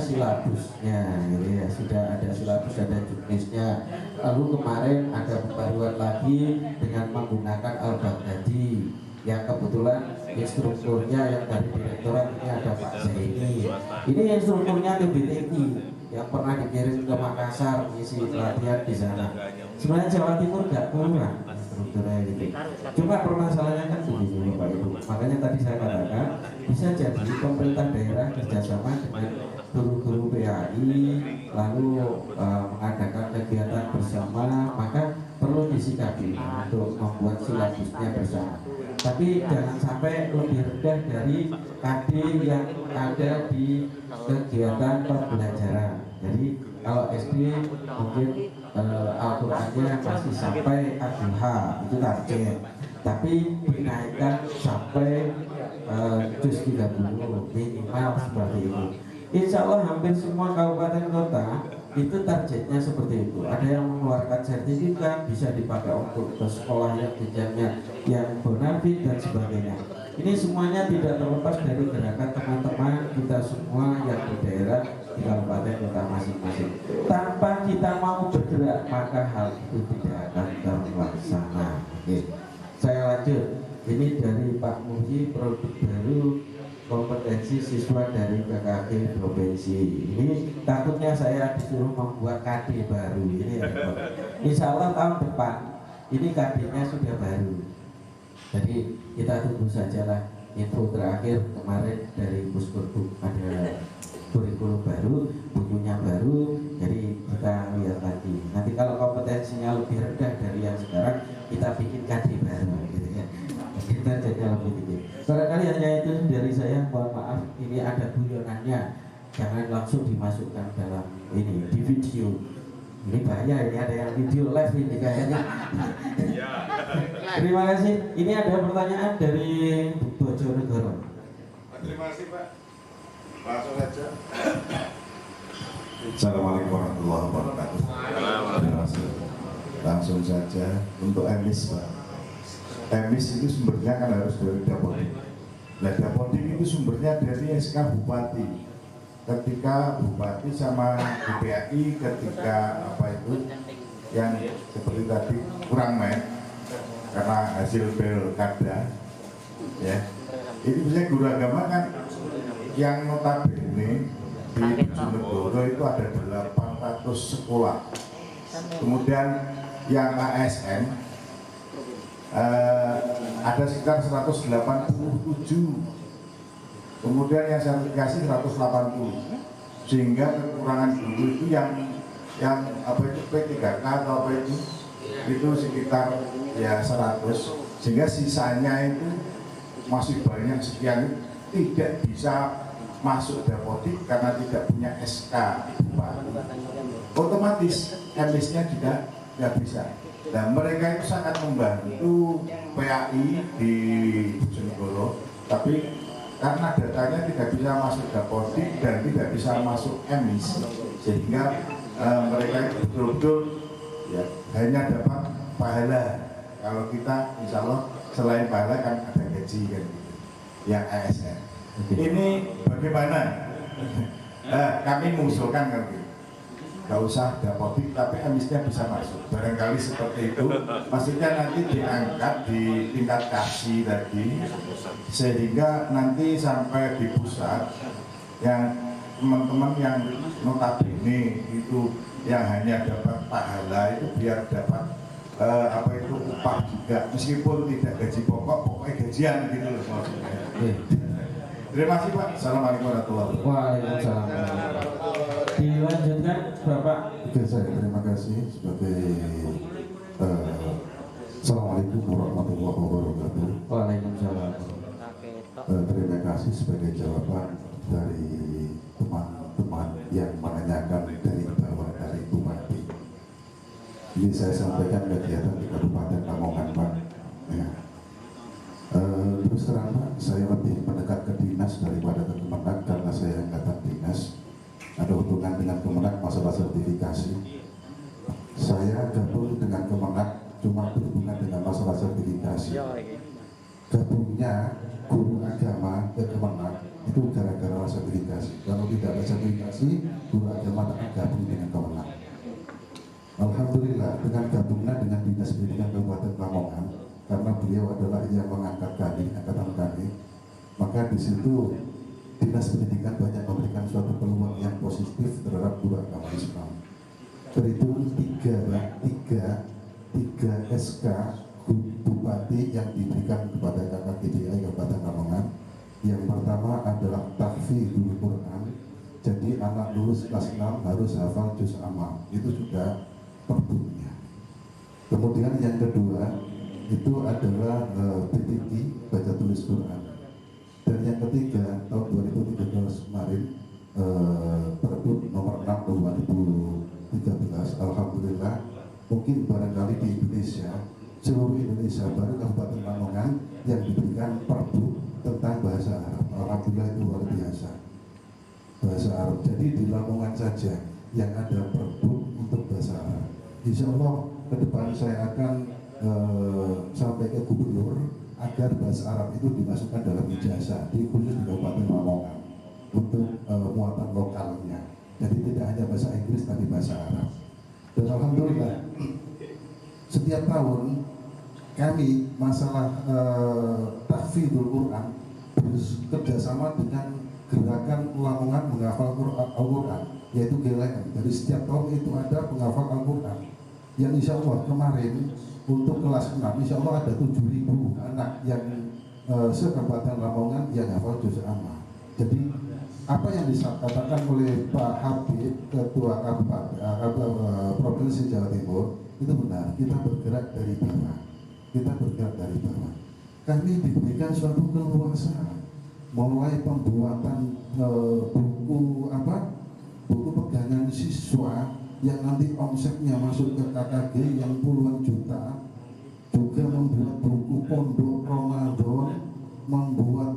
silabusnya gitu ya, sudah ada silabus, ada juknisnya. Lalu kemarin ada pembaruan lagi dengan menggunakan Al-Baghdadi yang kebetulan instrukturnya yang dari direktorat ini ada Pak Zaini. Ini instrukturnya KBTI yang pernah dikirim ke Makassar mengisi pelatihan di sana. Sebenarnya Jawa Timur nggak kurang instrukturnya gitu. Cuma permasalahannya kan begini Bapak Ibu. Makanya tadi saya katakan bisa jadi pemerintah daerah kerjasama dengan guru-guru PAI lalu mengadakan kegiatan bersama, maka perlu disikapi untuk membuat silabusnya bersama. Tapi jangan sampai lebih rendah dari KD yang ada di kegiatan pembelajaran. Jadi kalau SD mungkin Al-Qur'annya masih sampai Al-H, itu target. Tapi dinaikkan sampai juz 30 minimal seperti itu. Insya Allah hampir semua kabupaten kota itu targetnya seperti itu. Ada yang mengeluarkan sertifikat, bisa dipakai untuk ke sekolah yang jenjangnya yang bonafit dan sebagainya. Ini semuanya tidak terlepas dari gerakan teman-teman kita semua yang di daerah di kabupaten kota masing-masing. Tanpa kita mau bergerak, maka hal itu tidak akan terlaksana. Oke. Saya lanjut. Ini dari Pak Muji, produk baru kompetensi siswa dari KKP provinsi. Ini takutnya saya disuruh membuat KD baru ini ya, Insya Allah tahun depan ini KD-nya sudah baru. Jadi kita tunggu sajalah info terakhir kemarin dari Pusperbuk, ada kurikulum baru, bukunya baru, jadi kita lihat lagi. Nanti kalau kompetensinya lebih rendah dari yang sekarang, kita bikin KD baru gitu ya. Kita jadi lebih tinggi. Barangkali hanya itu dari saya, mohon maaf ini ada guyonannya, jangan langsung dimasukkan dalam ini di video. Ini bahaya, ini ada yang video live ini kayaknya. Terima kasih. Ini ada pertanyaan dari Bojonegoro. Terima kasih Pak. Langsung saja. Assalamualaikum warahmatullahi wabarakatuh. Terima kasih. Langsung saja untuk emis Pak. Emis itu sumbernya kan harus dari Dapodik. Nah Dapodik itu sumbernya dari SK Bupati. Ketika Bupati sama BPAI ketika apa itu yang seperti tadi kurang main karena hasil pilkada ya, ini biasanya guru agama kan yang notabene di Bojonegoro itu ada 800 sekolah, kemudian yang ASN ada sekitar 187, kemudian yang sertifikasi 180, sehingga kekurangan guru itu yang apa itu P3K atau apa itu sekitar ya 100, sehingga sisanya itu masih banyak sekian tidak bisa masuk Dapodik karena tidak punya SK Bupati. Otomatis emisnya juga nggak bisa. Nah mereka itu sangat membantu PAI di Bojonegoro, tapi karena datanya tidak bisa masuk Dapodik dan tidak bisa masuk emis, sehingga mereka itu betul-betul ya hanya dapat pahala. Kalau kita insya Allah selain pahala kan ada gaji kan gitu, yang ASN. Ini bagaimana? Kami mengusulkan kan gitu. nggak usah dapodik tapi emisnya bisa masuk, barangkali seperti itu. Maksudnya nanti diangkat di tingkat kasih tadi sehingga nanti sampai di pusat yang teman-teman yang notabene itu yang hanya dapat pahala itu biar dapat upah juga, meskipun tidak gaji pokok, pokoknya gajian gitu loh maksudnya. Terima kasih Pak. Assalamualaikum warahmatullahi wabarakatuh. Waalaikumsalam. Dilanjutkan Bapak. Oke, saya terima kasih sebagai Assalamualaikum warahmatullahi wabarakatuh. Waalaikumsalam. Terima kasih sebagai jawaban dari teman-teman yang menanyakan dari bawah dari Bupati. Ini saya sampaikan kegiatan di Kabupaten Lamongan, Pak. Ya. Terus terang Pak, saya lebih mendekat ke dinas daripada ke Kemenag karena saya angkatan dinas. Ada hubungan dengan Kemenag masalah sertifikasi. Saya gabung dengan Kemenag cuma berhubungan dengan masalah sertifikasi. Gabungnya guru agama ke Kemenag itu gara-gara sertifikasi. Kalau tidak ada sertifikasi, guru agama tak gabung dengan Kemenag. Alhamdulillah dengan gabungnya dengan Dinas Pendidikan Kabupaten Lamongan, karena beliau adalah yang mengangkat kami, angkatan kami, maka di situ Dinas Pendidikan banyak memberikan suatu peluang yang positif terhadap guru agama Islam. Berhitung tiga SK Bupati yang diberikan kepada KKGDI Kabupaten Lamongan. Yang pertama adalah tahfidzul Quran. Jadi anak lulus kelas 6 harus hafal juz amma. Itu sudah perbunya. Kemudian yang kedua itu adalah PTQ, baca tulis Quran. Dan yang ketiga tahun 2013 kemarin Pergub nomor 6 tahun 2013, alhamdulillah mungkin barangkali di Indonesia, seluruh Indonesia baru Kabupaten Lamongan yang diberikan Pergub tentang bahasa Arab. Alhamdulillah itu luar biasa. Bahasa Arab. Jadi di Lamongan saja yang ada Pergub untuk bahasa Arab. Insya Allah ke depan saya akan sampai ke gubernur agar bahasa Arab itu dimasukkan dalam ijazah di khusus di Kabupaten Lamongan untuk muatan lokalnya. Jadi tidak hanya bahasa Inggris tapi bahasa Arab. Dan alhamdulillah setiap tahun kami masalah tahfidzul Quran bekerjasama dengan gerakan Lamongan menghafal Al-Quran, yaitu GLM. Jadi setiap tahun itu ada penghafal Al-Quran yang insya Allah kemarin untuk kelas 6 insya Allah ada 7.000 anak yang se-Kabupaten Lamongan yang hafal juz amma. Jadi apa yang dikatakan oleh Pak Habib, Ketua Provinsi Jawa Timur, itu benar. Kita bergerak dari bawah. Kami diberikan suatu keleluasaan, mulai pembuatan buku pegangan siswa yang nanti omsetnya masuk ke KKG yang puluhan juta, juga membuat buku pondok Ramadan, membuat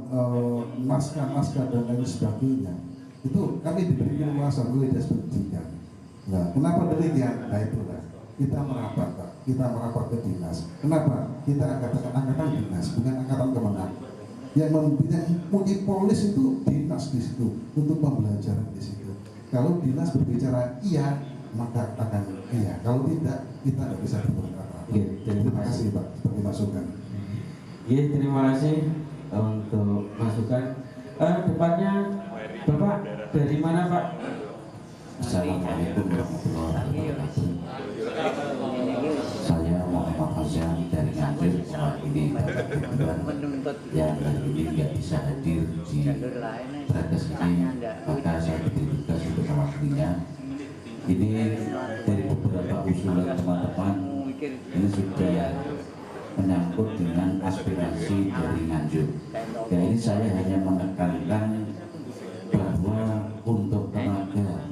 naskah-naskah dan lain sebagainya. Itu kami diberi keleluasaan oleh Dinas Pendidikan. Nah, kenapa demikian? Nah itulah kita merapat, Pak. Kita merapat ke dinas. Kenapa? Kita angkatan dinas, bukan angkatan Kemenag. Yang mempunyai polis itu dinas di situ untuk pembelajaran di situ. Kalau dinas berbicara iya, maka akan iya. Kalau tidak, kita tidak bisa berkata. Terima kasih Pak sebagai masukan. Iya, terima kasih untuk masukan. Depannya Bapak dari mana Pak? Assalamualaikum warahmatullahi wabarakatuh. Saya Muhammad Hazan dari Nganjuk, mewakili Bapak Ridwan yang hari ini tidak bisa hadir di Prates ini, maka saya diberi tugas untuk mewakilinya. Ini dari beberapa usulan teman-teman, ini sudah menyangkut dengan aspirasi dari Nganjuk. Ya, ini saya hanya menekankan bahwa untuk tenaga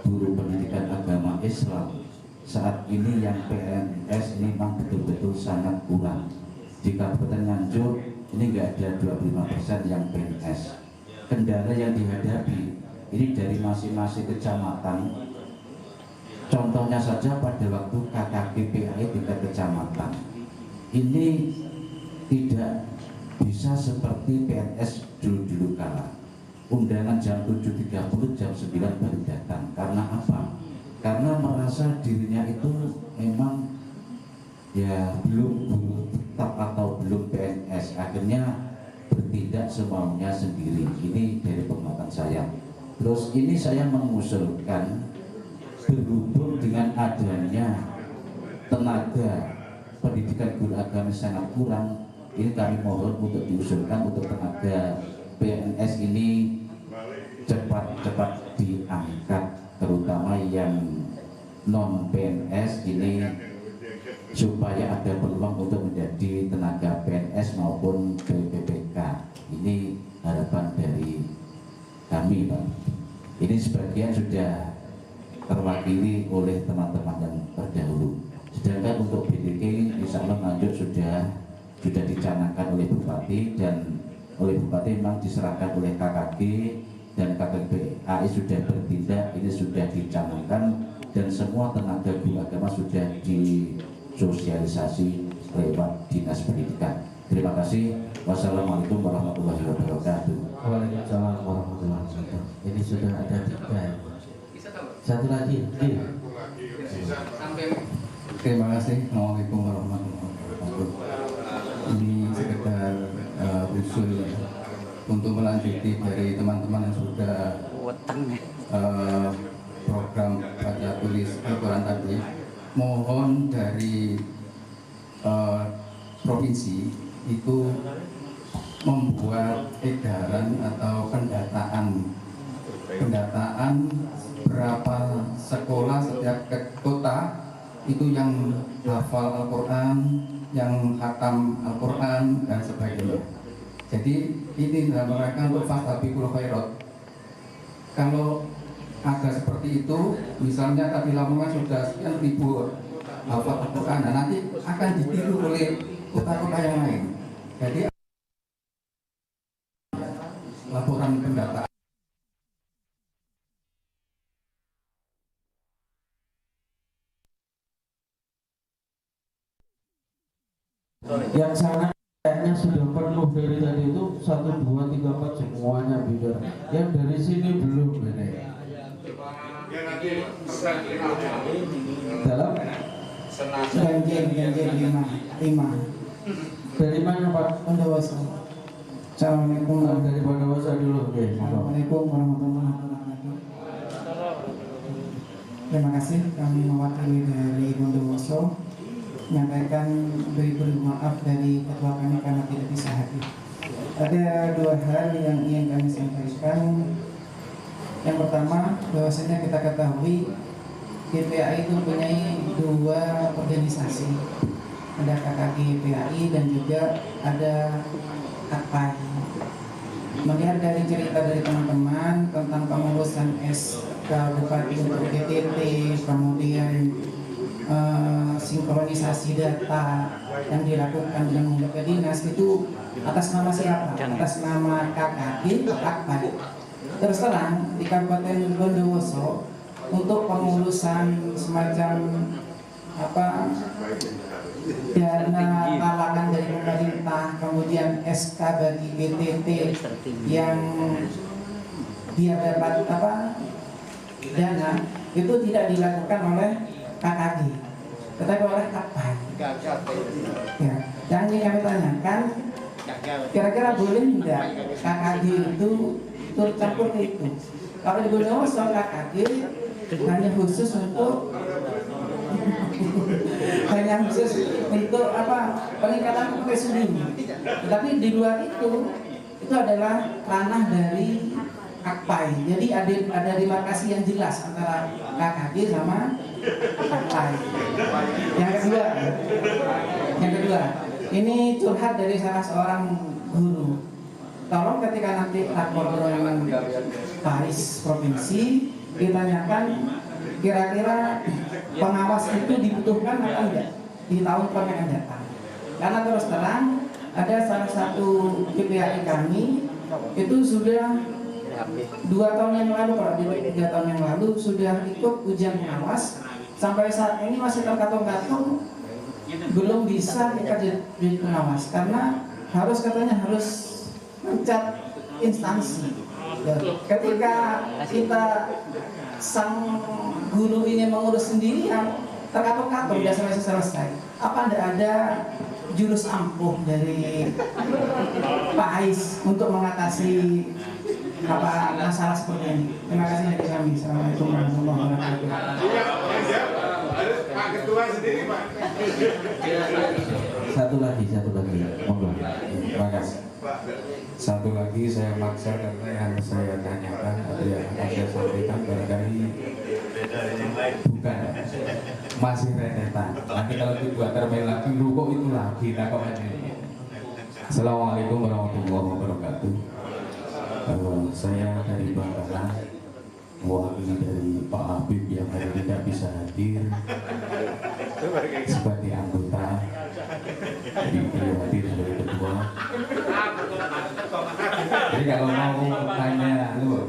guru pendidikan agama Islam saat ini yang PNS ini memang betul-betul sangat kurang. Di Kabupaten Nganjuk ini nggak ada 25% yang PNS. Kendala yang dihadapi ini dari masing-masing kecamatan. Contohnya saja pada waktu KKPPAI tingkat kecamatan ini tidak bisa seperti PNS dulu-dulu kala. Undangan jam 7.30, jam 9 baru datang. Karena apa? Karena sudah belum guru tetap atau belum PNS, akhirnya bertindak semaunya sendiri. Ini dari pengamatan saya. Terus ini saya mengusulkan, berhubung dengan adanya tenaga pendidikan guru agama sangat kurang, ini kami mohon untuk diusulkan untuk tenaga PNS ini cepat-cepat diangkat, terutama yang non PNS ini, supaya ada peluang untuk menjadi tenaga PNS maupun BPPK. Ini harapan dari kami, Pak. Ini sebagian sudah terwakili oleh teman-teman yang terdahulu. Sedangkan untuk BDK, insya Allah lanjut sudah dicanangkan oleh Bupati, dan oleh Bupati memang diserahkan oleh KKG, dan KKPAI sudah bertindak, ini sudah dicanangkan, dan semua tenaga guru agama sudah disosialisasi lewat Dinas Pendidikan. Terima kasih. Wassalamualaikum warahmatullahi wabarakatuh. Waalaikumsalam warahmatullahi wabarakatuh. Ini sudah ada 3. Satu lagi. Terima kasih. Assalamualaikum warahmatullahi wabarakatuh. Ini sekedar usul untuk melanjuti dari teman-teman yang sudah program baca tulis Al-Quran tadi. Mohon dari provinsi itu membuat edaran atau pendataan berapa sekolah setiap kota itu yang hafal Al-Quran, yang khatam Al-Quran dan sebagainya. Jadi ini dalam rangka untuk fastabiqul khairat. Kalau ada seperti itu, misalnya tadi Lamongan sudah sekian ribu hafal Al-Quran, nah nanti akan ditiru oleh kota-kota yang lain. Jadi laporan pendataan yang sana kayaknya sudah penuh dari tadi itu 1, 2, 3, 4 semuanya bicara. Yang dari sini belum benar. Dalam Ganjil 5. dari mana Pak? Bondowoso. Assalamualaikum. Dari Bondowoso dulu. Oke. Assalamualaikum warahmatullahi wabarakatuh. Terima kasih, kami mewakili dari Bondowoso menyampaikan beribu maaf dari ketua kami karena tidak bisa hadir. Ada 2 hal yang ingin kami sampaikan. Yang pertama, bahwasanya kita ketahui GPAI itu mempunyai 2 organisasi. Ada KKG PAI dan juga ada KPAI. Melihat dari cerita dari teman-teman tentang pengurusan SK Bupati untuk GTT, kemudian sinkronisasi data yang dilakukan dengan lembaga dinas itu atas nama siapa? Atas nama KKG KPAI. Terus terang di Kabupaten Bondowoso untuk pengurusan semacam dana talangan dari pemerintah, kemudian SK bagi BTT yang dia dapat dana itu tidak dilakukan oleh KKG, tetapi oleh KPAI. Ya, dan yang kami tanyakan, kira-kira boleh tidak KKG itu turut campur ke itu? Kalau di Bondowoso KKG hanya khusus untuk peningkatan profesi. Tetapi di luar itu adalah ranah dari KPAI. Jadi ada demarkasi yang jelas antara KKG sama KPAI. Yang kedua, ini curhat dari salah seorang guru. Tolong ketika nanti lapor dengan Paris provinsi ditanyakan kira-kira pengawas itu dibutuhkan atau tidak di tahun yang akan datang. Karena terus terang ada salah satu GPAI kami itu sudah 2 tahun yang lalu, kalau 3 tahun yang lalu sudah ikut ujian pengawas, sampai saat ini masih terkatung-katung belum bisa jadi pengawas karena katanya harus mencat instansi. Ketika kita sang guru ini mengurus sendirian, terkatung-katung udah selesai. Apa tidak ada jurus ampuh dari Pak Ais untuk mengatasi masalah seperti ini? Terima kasih dari kami. Assalamualaikum warahmatullahi wabarakatuh. Pak Ketua sendiri, Pak. Satu lagi, monggo. Terima kasih. Satu lagi saya maksa karena yang saya tanyakan atau yang akan saya sampaikan barangkali bukan, masih rentetan. Nanti kalau dibuat termain lagi, lu kok itu lagi, nah kok aja. Assalamualaikum warahmatullahi wabarakatuh. Saya dari Bangkalan, mewakili dari Pak Habib yang hari ini tidak bisa hadir sebagai anggota, jadi beliau hadir sebagai ketua. Jadi kalau mau tanya lu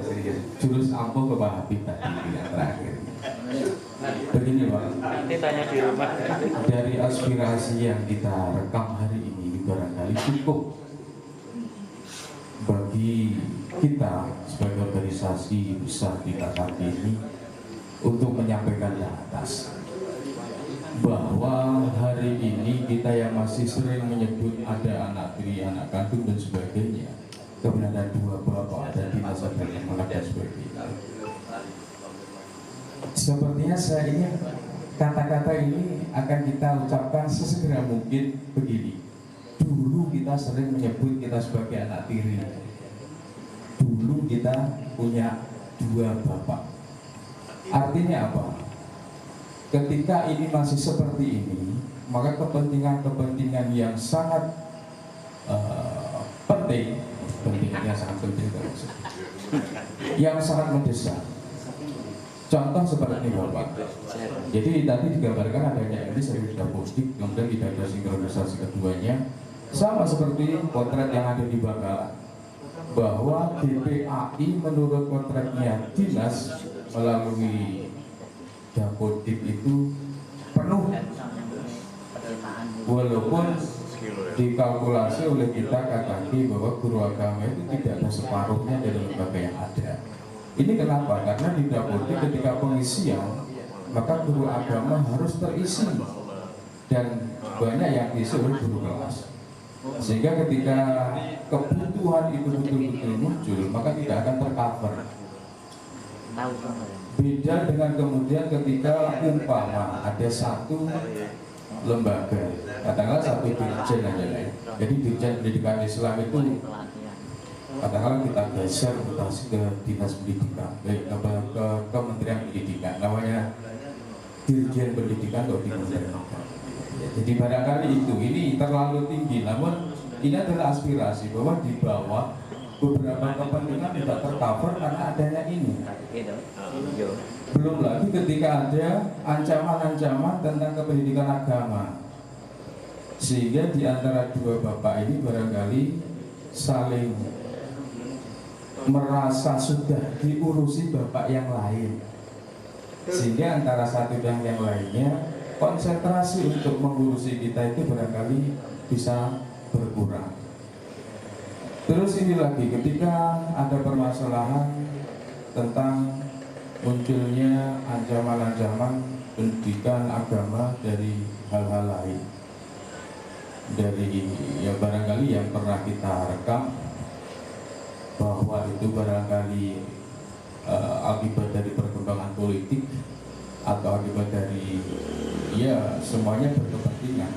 jurus ampuh ke Pak Habib tadi yang terakhir, begini Pak, di rumah. dari aspirasi yang kita rekam hari ini barangkali cukup bagi kita sebagai organisasi besar di KKB ini untuk menyampaikan ke atas bahwa hari ini kita yang masih sering menyebut ada anak tiri, anak kandung dan sebagainya, kemudian ada dua bapak dan dinas dan anak dan sebagainya. Sepertinya saya ingin kata-kata ini akan kita ucapkan sesegera mungkin begini. Dulu kita sering menyebut kita sebagai anak tiri. Dulu kita punya dua bapak. Artinya apa? Ketika ini masih seperti ini, maka kepentingan-kepentingan yang sangat penting, yang sangat mendesak. Contoh seperti ini Bapak. Jadi tadi digambarkan adanya ini saya sudah posting, kemudian tidak ada sinkronisasi keduanya. Sama seperti potret yang ada di Bangkalan, bahwa DPAI menurut potretnya dinas melalui Dapodik itu penuh, walaupun dikalkulasi oleh kita KKB bahwa guru agama itu tidak ada separuhnya dari lembaga yang ada. Ini kenapa? Karena di Dapodik ketika pengisian, maka guru agama harus terisi dan banyak yang diisi oleh guru kelas. Sehingga ketika kebutuhan itu betul-betul muncul, maka tidak akan tercover. Beda dengan kemudian ketika umpama ada satu lembaga, katakanlah satu dirjen aja lah. Jadi dirjen pendidikan Islam itu katakanlah kita geser mutasi ke dinas pendidikan, ke Kementerian Pendidikan, namanya dirjen pendidikan atau dirjen. Jadi barangkali ini terlalu tinggi, namun ini adalah aspirasi bahwa di bawah beberapa kepentingan tidak tercover karena adanya ini. Belum lagi ketika ada ancaman-ancaman tentang kependidikan agama, sehingga di antara dua bapak ini barangkali saling merasa sudah diurusi bapak yang lain, sehingga antara satu dan yang lainnya konsentrasi untuk mengurusi kita itu barangkali bisa berkurang. Terus ini lagi ketika ada permasalahan tentang munculnya ancaman-ancaman pendidikan agama dari hal-hal lain, dari ya barangkali yang pernah kita rekam bahwa itu barangkali akibat dari perkembangan politik atau akibat dari ya semuanya berkepentingan,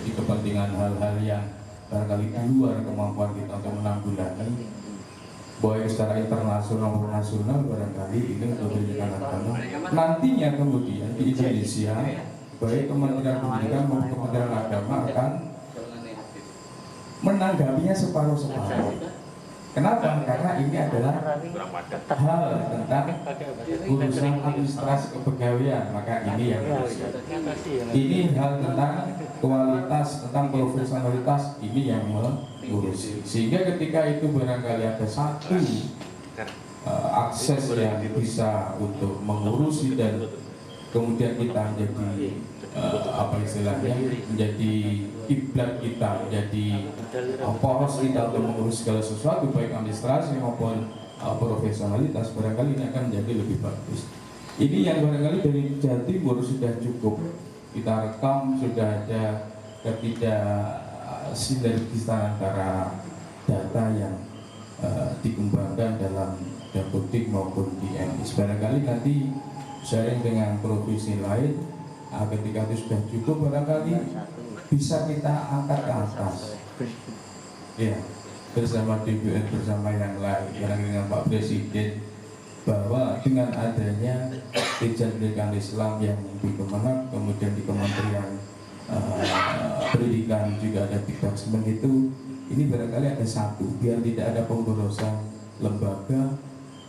di kepentingan hal-hal yang barangkali di luar kemampuan kita untuk menanggulangi, baik secara internasional maupun nasional, barangkali ini untuk pendidikan agama. Nantinya kemudian di Indonesia, baik Kementerian Pendidikan maupun Kementerian Agama akan menanggapinya separuh-separuh. Kenapa? Karena ini adalah hal tentang urusan administrasi kepegawaian, maka ini yang ini hal tentang kualitas, tentang profesionalitas, ini yang mengurus. Sehingga ketika itu barangkali ada satu akses yang bisa untuk mengurusi dan kemudian kita menjadi apa istilahnya, menjadi kiblat kita, menjadi poros kita untuk mengurus segala sesuatu baik administrasi maupun profesionalitas, barangkali ini akan menjadi lebih bagus. Ini yang barangkali dari Jawa Timur sudah cukup kita rekam, sudah ada sinergisan antara data yang dikembangkan dalam Dapodik maupun di MIS. Barangkali nanti sharing dengan provinsi lain, ketika itu sudah cukup, barangkali bisa kita angkat ke atas, ya, bersama DPR, bersama yang lain, barangkali dengan Pak Presiden, bahwa dengan adanya Dirjen Pendidikan Islam yang di Kemenak, kemudian di Kementerian Pendidikan juga ada Dikdasmen itu, ini barangkali ada satu, biar tidak ada pemborosan lembaga,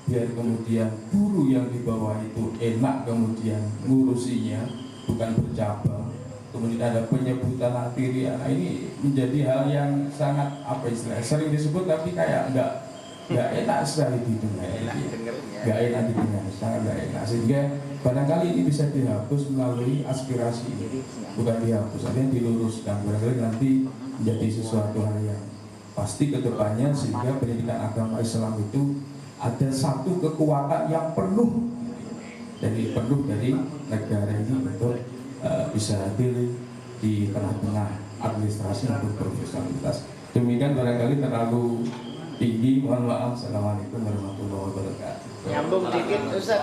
biar kemudian guru yang di bawah itu enak kemudian ngurusinya, bukan bercabang, kemudian ada penyebutan arteria. Nah, ini menjadi hal yang sangat apa istilahnya, sering disebut tapi kayak nggak enak sekali didengar, nggak enak didengar, sangat nggak enak, sehingga barangkali ini bisa dihapus melalui aspirasi ini, bukan dihapus, artinya diluruskan, barangkali nanti menjadi sesuatu hal yang pasti ke depannya, sehingga pendidikan agama Islam itu ada satu kekuatan yang penuh dari negara ini untuk bisa hadir di tengah-tengah administrasi maupun profesionalitas. Demikian barangkali terlalu tinggi, mohon maaf. Assalamualaikum warahmatullahi wabarakatuh. Nyambung dikit Ustaz.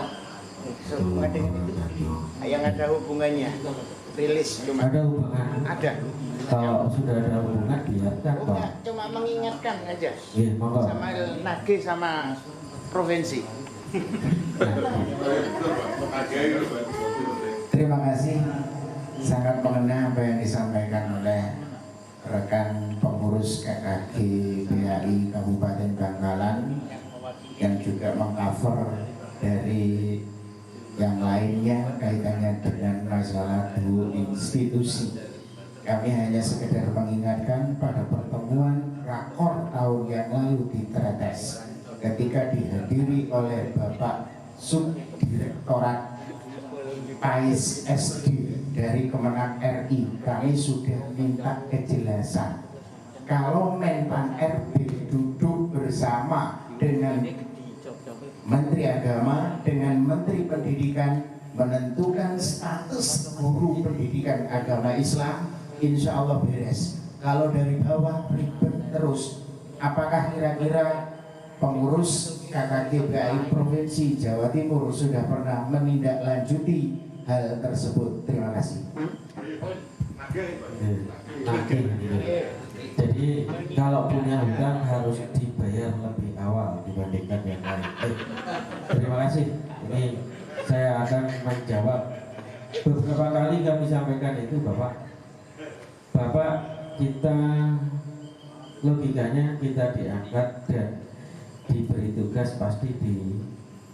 Yang ada hubungannya, rilis cuma. Ada hubungan. Ada. Kalau sudah ada hubungan biarkan Pak. Cuma mengingatkan aja. Iya, monggo. Sama Nage sama provinsi. Terima kasih, sangat mengena apa yang disampaikan oleh rekan pengurus KKG BAI Kabupaten Bangkalan yang juga mengcover dari yang lainnya kaitannya dengan masalah dua institusi. Kami hanya sekedar mengingatkan pada pertemuan rakor tahun yang lalu di Tretes ketika dihadiri oleh Bapak Subdirektorat PAIS SD dari Kemenang RI, kami sudah minta kejelasan. Kalau Menpan RB duduk bersama dengan Menteri Agama, dengan Menteri Pendidikan, menentukan status guru pendidikan agama Islam, insya Allah beres. Kalau dari bawah ribet terus. Apakah kira-kira pengurus KKG BAI Provinsi Jawa Timur sudah pernah menindaklanjuti hal tersebut? Terima kasih. Jadi kalau punya hutang harus dibayar lebih awal dibandingkan yang lain. Terima kasih. Ini saya akan menjawab. Beberapa kali kami sampaikan itu Bapak kita logikanya kita diangkat dan diberi tugas pasti di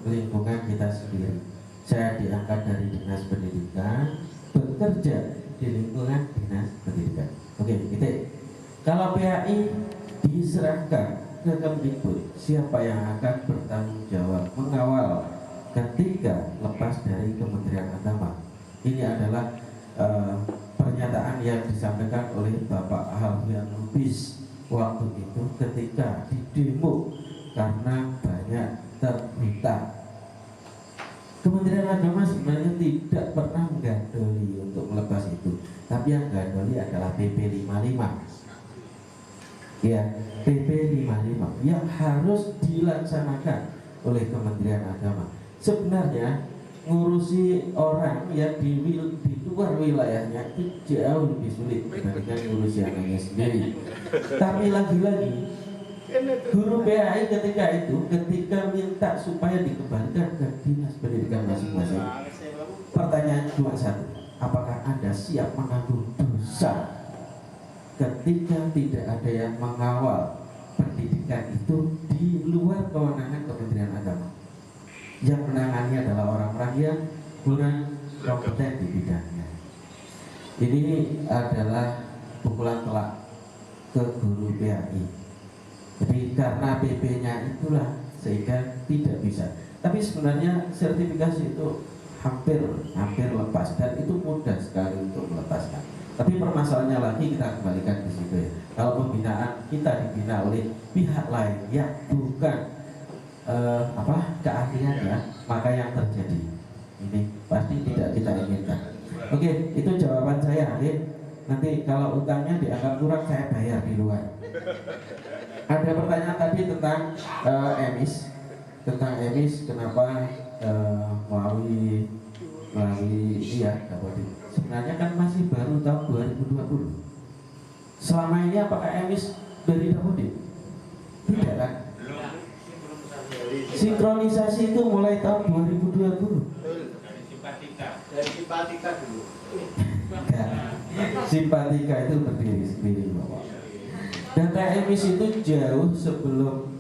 lingkungan kita sendiri. Saya diangkat dari Dinas Pendidikan, bekerja di lingkungan Dinas Pendidikan. Oke, gitu. Kalau PAI diserahkan ke Kemdikbud, siapa yang akan bertanggung jawab mengawal ketika lepas dari Kementerian Agama? Ini adalah pernyataan yang disampaikan oleh Bapak Alfian Lubis waktu itu ketika di demo karena banyak terminta. Kementerian Agama sebenarnya tidak pernah menggandoli untuk melepas itu, tapi yang gandoli adalah PP 55. Ya, PP 55 yang harus dilaksanakan oleh Kementerian Agama. Sebenarnya ngurusi orang yang di luar wilayahnya itu jauh lebih sulit dibandingkan ngurusi anaknya sendiri. Tapi lagi-lagi guru PAI ketika minta supaya dikembalikan ke Dinas Pendidikan masing-masing. Pertanyaan cuma satu, apakah Anda siap menanggung dosa ketika tidak ada yang mengawal pendidikan itu di luar kewenangan Kementerian Agama? Yang menangani adalah orang-orang yang kurang kompeten di bidangnya. Ini adalah pukulan telak ke guru PAI. Jadi karena PP-nya itulah sehingga tidak bisa. Tapi sebenarnya sertifikasi itu hampir lepas dan itu mudah sekali untuk melepaskan. Tapi permasalahannya lagi kita kembalikan di situ ya. Kalau pembinaan kita dibina oleh pihak lain yang bukan keahliannya, maka yang terjadi ini pasti tidak kita inginkan. Oke, itu jawaban saya. Oke. Nanti kalau utangnya dianggap kurang saya bayar di luar. Ada pertanyaan tadi tentang emis, kenapa melalui ini ya Dapodik. Sebenarnya kan masih baru tahun 2020. Selama ini apakah emis dari Dapodik? Tidak kan? Sinkronisasi itu mulai tahun 2020. Dari simpatika dulu. Simpatika itu berdiri sendiri Bapak. Data emis itu jauh sebelum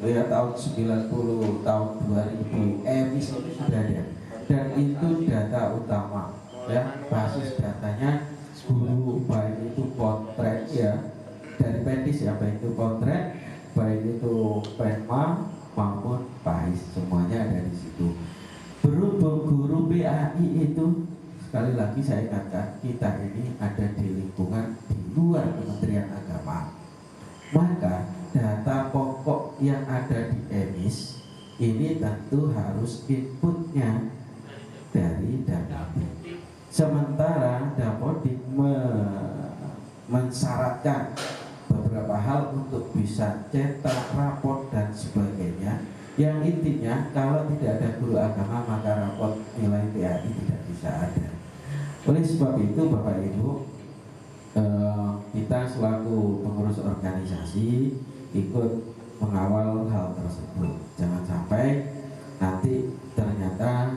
ya tahun 90, tahun 2000 emis itu sudah ada. Dan itu data utama ya, basis datanya guru, baik itu potret ya dari Pendis ya, baik itu potret, baik itu Penma maupun PAIS, semuanya ada di situ. Berhubung guru PAI itu, sekali lagi saya katakan, kita ini ada di lingkungan di luar Kementerian Agama, maka data pokok yang ada di emis ini tentu harus inputnya dari Dapodik. Sementara Dapodik mensyaratkan beberapa hal untuk bisa cetak raport dan sebagainya, yang intinya kalau tidak ada guru agama maka raport nilai PAI tidak bisa ada. Oleh sebab itu Bapak Ibu, kita selaku pengurus organisasi ikut mengawal hal tersebut. Jangan sampai nanti ternyata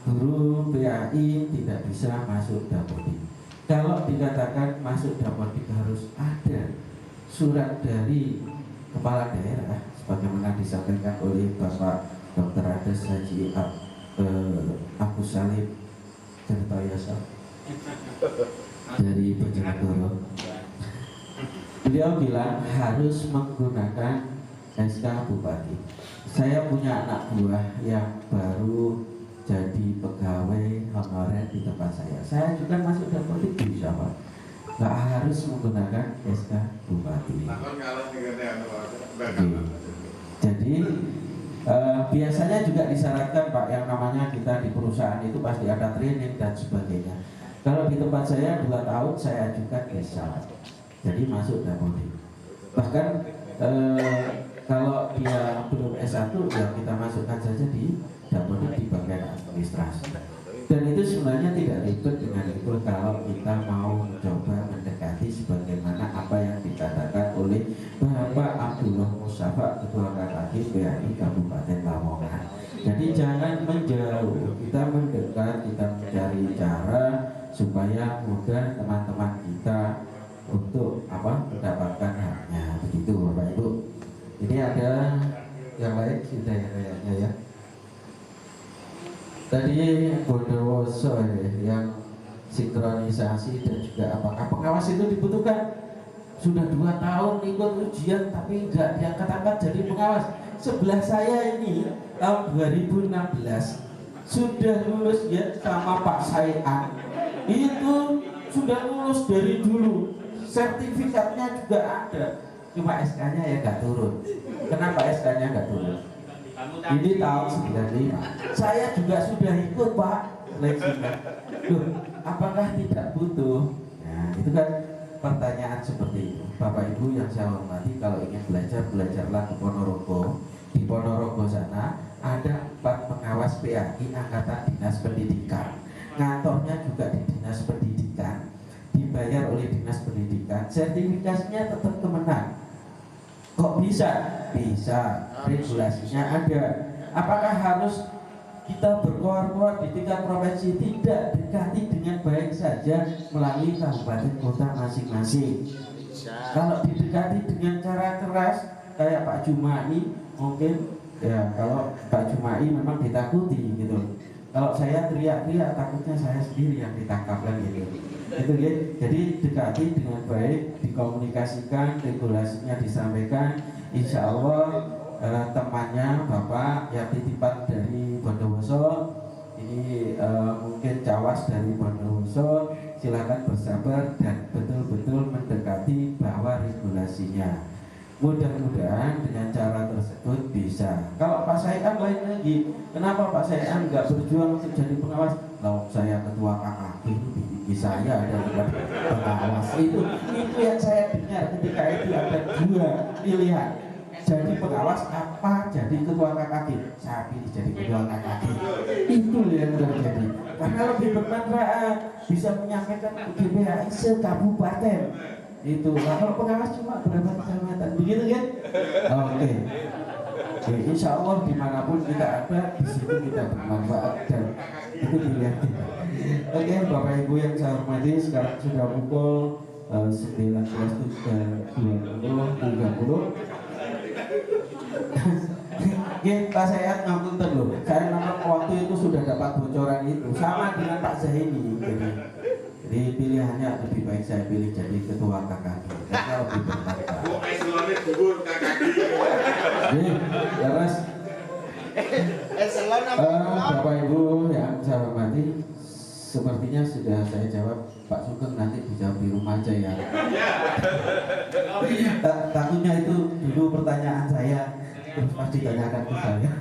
guru PAI tidak bisa masuk Dapodik. Kalau dikatakan masuk Dapodik harus ada surat dari kepala daerah, sebagaimana disampaikan oleh Bapak Dr. Ades Haji Agus Salim Tirtoyoso dari Bojonegoro. Beliau bilang harus menggunakan SK Bupati. Saya punya anak buah yang baru jadi pegawai honorer di tempat saya. Saya juga masuk Dapodik bisa Pak. Nggak harus menggunakan SK Bupati. Jadi biasanya juga disyaratkan Pak, yang namanya kita di perusahaan itu pasti ada training dan sebagainya. Kalau di tempat saya 2 tahun saya ajukan bisa, jadi masuk Dapodik. Bahkan kalau dia belum S1 ya kita masukkan saja di Dapodik di bagian administrasi. Dan itu sebenarnya tidak ribet dengan itu kalau kita mau mencoba mendekati sebagaimana apa yang dikatakan oleh Bapak Abdullah Mustafa, Ketua KKG PAI Kabupaten Lamongan. Jadi jangan menjauh, kita mendekat, kita mencari cara supaya mudah teman-teman kita untuk mendapatkan haknya. Begitu Bapak Ibu. Ini ada yang lain sudah ya kayaknya ya. Tadi Bondowoso yang sinkronisasi dan juga apakah pengawas itu dibutuhkan? Sudah 2 tahun ikut ujian tapi nggak diangkat-angkat jadi pengawas. Sebelah saya ini tahun 2016 sudah lulus ya sama Pak Saian. Itu sudah lulus dari dulu, sertifikatnya juga ada, cuma SK-nya ya nggak turun. Kenapa SK-nya nggak turun? Ini tahun 95. Saya juga sudah ikut Pak seleksinya. Loh, apakah tidak butuh? Nah, itu kan pertanyaan seperti itu. Bapak Ibu yang saya hormati, kalau ingin belajar, belajarlah ke Ponorogo. Di Ponorogo sana ada 4 pengawas PAI Angkatan Dinas Pendidikan. Ngantornya juga di Dinas Pendidikan, dibayar oleh Dinas Pendidikan, sertifikasinya tetap Kemenang. Kok bisa? Bisa, regulasinya ada. Apakah harus kita berkoar-koar di tingkat provinsi? Tidak, dekati dengan baik saja melalui kabupaten kota masing-masing. Kalau didekati dengan cara keras kayak Pak Jumai, mungkin ya kalau Pak Jumai memang ditakuti gitu. Kalau saya teriak-teriak takutnya saya sendiri yang ditangkap lagi gitu. Itu ya. Jadi dekati dengan baik, dikomunikasikan, regulasinya disampaikan. Insya Allah temannya Bapak yang titipan dari Bondowoso ini mungkin cawas dari Bondowoso, silakan bersabar dan betul-betul mendekati bahwa regulasinya. Mudah-mudahan dengan cara tersebut bisa. Kalau Pak Saian lain lagi, kenapa Pak Saian nggak berjuang untuk jadi pengawas? kalau saya ketua KKB di saya ada pengawas itu yang saya dengar ketika itu ada dua pilihan, jadi pengawas apa jadi ketua KKB. Saya pilih jadi ketua KKB. Itu yang terjadi karena lebih bermanfaat, bisa menyampaikan GPHI se-kabupaten itu. Nah, kalau pengawas cuma berapa kecamatan begitu kan? Oke. Jadi, insya Allah dimanapun kita ada, di situ kita bermanfaat dan itu pilihan kita. Oke, Bapak Ibu yang saya hormati, sekarang sudah pukul 19.20 30. Pak Sayat ngapunten loh, saya nomor waktu itu sudah dapat bocoran itu sama dengan Pak Zahini. Jadi pilihannya lebih baik saya pilih jadi ketua KKB karena lebih bermanfaat. Terus Bapak Ibu yang saya hormati, sepertinya sudah saya jawab. Pak Sugeng nanti dijawab di rumah aja ya. Takutnya itu dulu pertanyaan saya terus pasti ditanyakan ke saya.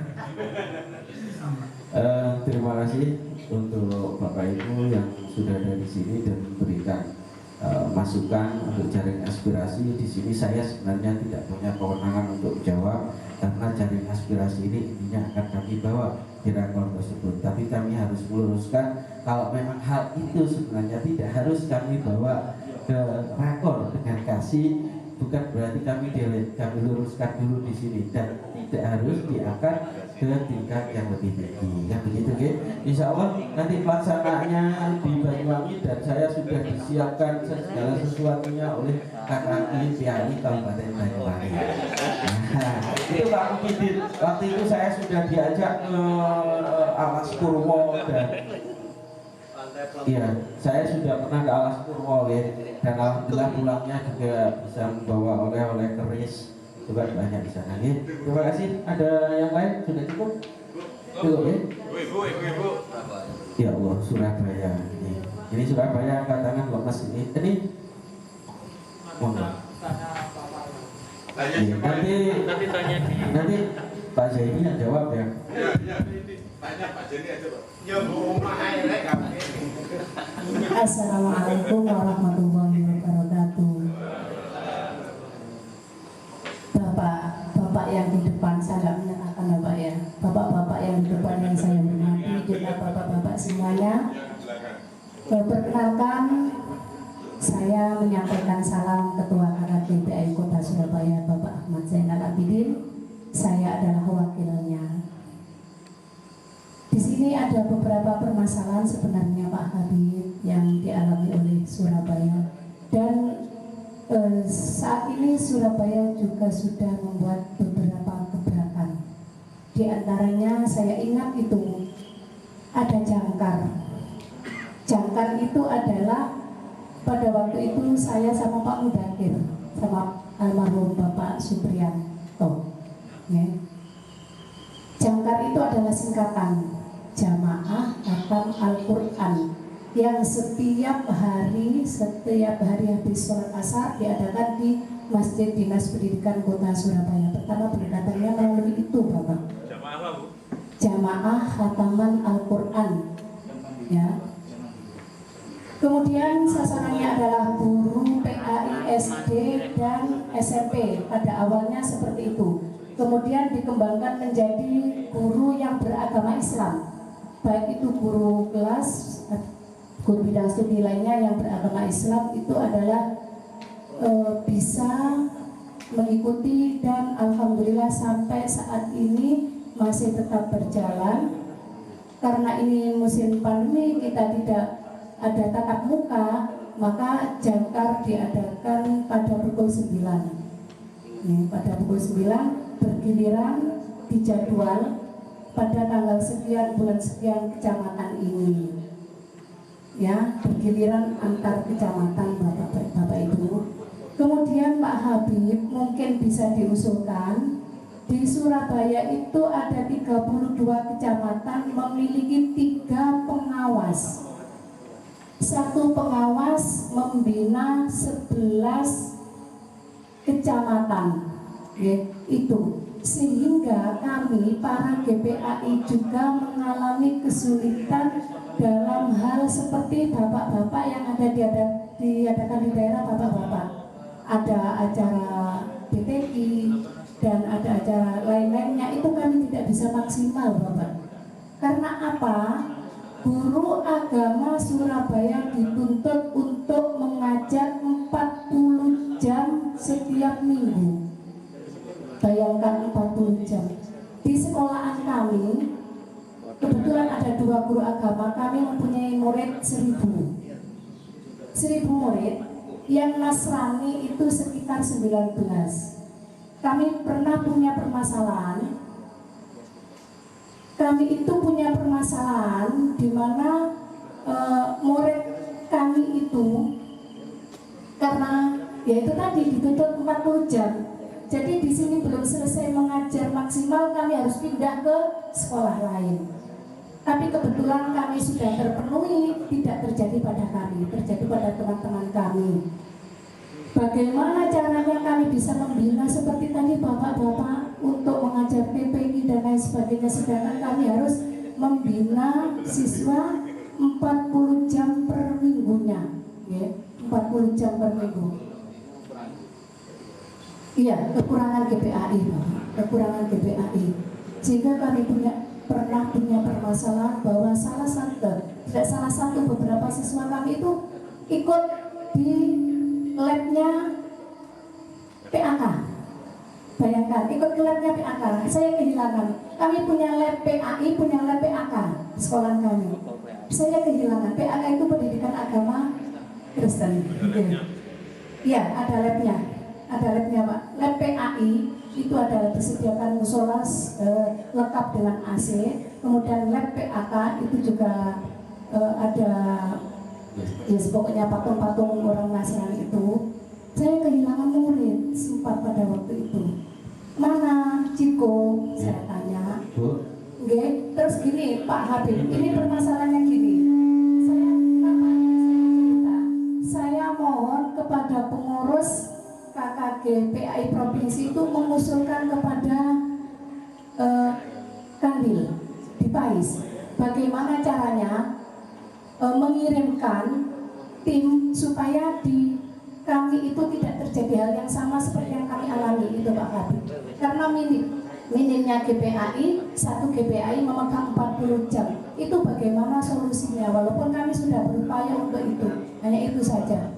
Terima kasih untuk Bapak Ibu yang sudah ada di sini dan memberikan masukan untuk jaring aspirasi. Di sini saya sebenarnya tidak punya kewenangan untuk jawab karena jaring aspirasi ini intinya akan kami bawa di rakor tersebut. Tapi kami harus meluruskan kalau memang hal itu sebenarnya tidak harus kami bawa ke rakor dengan kasih, bukan berarti kami luruskan dulu di sini dan tidak harus diangkat ke tingkat yang lebih tinggi. Kan begitu, ya? Insya Allah nanti pelaksanaannya di Banyuwangi dan saya sudah disiapkan segala sesuatunya oleh KKI PAI Kabupaten Banyuwangi. Nah, itu Pak Mukidin. Waktu itu saya sudah diajak ke Alas Purwo dan iya, saya sudah pernah ke Alas Purwo ya, dan alhamdulillah pulangnya juga bisa membawa oleh-oleh keris. Coba banyak di sana ya. Terima kasih. Ada yang lain? Sudah cukup? Cukup ya? Ibu. Ya Allah, Surabaya ini Surabaya angkat tangan lemas ini. Ini nanti Pak Zaini yang jawab ya. Tanya Pak Zaini aja, Pak. Assalamualaikum warahmatullahi wabarakatuh. Bapak yang di depan, saya nggak menyatakan Bapak ya. Bapak-bapak yang di depan yang saya hormati, juga bapak-bapak semuanya. Perkenalkan, saya menyampaikan salam Ketua KKB PAI Kota Surabaya, Bapak Ahmad Zainal Abidin. Saya adalah wakilnya. Di sini ada beberapa permasalahan sebenarnya Pak Habib yang dialami oleh Surabaya, dan saat ini Surabaya juga sudah membuat beberapa gebrakan. Di antaranya saya ingat itu ada jangkar. Jangkar itu adalah pada waktu itu saya sama Pak Mudakir, sama almarhum Bapak Supriyanto. Ya. Jangkar itu adalah singkatan Jamaah Khatam Al-Quran yang setiap hari habis sholat asar diadakan di Masjid Dinas Pendidikan Kota Surabaya. Pertama pendekatannya melalui itu Bapak. Jamaah apa, Bu? Jamaah Khataman Al-Quran. Ya. Kemudian sasarannya adalah guru PAI SD dan SMP. Pada awalnya seperti itu. Kemudian dikembangkan menjadi guru yang beragama Islam. Baik itu guru kelas, guru bidang studi lainnya yang beragama Islam itu adalah bisa mengikuti, dan alhamdulillah sampai saat ini masih tetap berjalan. Karena ini musim pandemi, kita tidak ada tatap muka, maka jangkar diadakan pada pukul 9. Pada pukul 9 bergiliran dijadwal pada tanggal sekian bulan sekian kecamatan ini, ya, bergiliran antar kecamatan Bapak Ibu. Kemudian Pak Habib mungkin bisa diusulkan di Surabaya itu ada 32 kecamatan memiliki 3 pengawas. 1 pengawas membina 11 kecamatan, ya, itu sehingga kami para GPAI juga mengalami kesulitan dalam hal seperti bapak-bapak yang ada diadakan di daerah bapak-bapak. Ada acara BTI dan ada acara lain-lainnya, itu kami tidak bisa maksimal Bapak. Karena apa? Guru agama Surabaya dituntut untuk mengajar 40 jam setiap minggu. Bayangkan 40 jam. Di sekolahan kami, kebetulan ada 2 guru agama, kami mempunyai murid 1000 murid, yang Nasrani itu sekitar 19. Kami pernah punya permasalahan. Kami itu punya permasalahan di mana murid kami itu karena yaitu tadi dituntut 40 jam. Jadi di sini belum selesai mengajar maksimal, kami harus pindah ke sekolah lain. Tapi kebetulan kami sudah terpenuhi, tidak terjadi pada kami, terjadi pada teman-teman kami. Bagaimana caranya kami bisa membina seperti tadi bapak-bapak untuk mengajar PPI dan lain sebagainya, sedangkan kami harus membina siswa 40 jam per minggunya, ya, 40 jam per minggu. Iya, kekurangan GPAI, Bapak, kekurangan GPAI. Sehingga kami pernah punya permasalahan bahwa salah satu beberapa siswa kami itu ikut di labnya PAK. Bayangkan, ikut ke labnya PAK. Saya kehilangan. Kami punya lab PAI, punya lab PAK di sekolah kami. Saya kehilangan. PAK itu pendidikan agama Kristen. Iya, ada labnya. Ada labnya, Pak. Lab PAI itu adalah disediakan musola lengkap dengan AC. Kemudian lab PAK itu juga ada ya pokoknya patung-patung orang Nasrani itu. Saya kehilangan murid sempat pada waktu itu. Mana Ciko? Saya tanya. Nggih, terus gini Pak Habib, ini permasalahannya gini. Saya mohon kepada pengurus KKG PAI Provinsi itu mengusulkan kepada Kanwil di PAIS. Bagaimana caranya mengirimkan tim supaya di kami itu tidak terjadi hal yang sama seperti yang kami alami itu Pak Habib. Karena minimnya GPAI, satu GPAI memegang 40 jam. Itu bagaimana solusinya? Walaupun kami sudah berupaya untuk itu, hanya itu saja.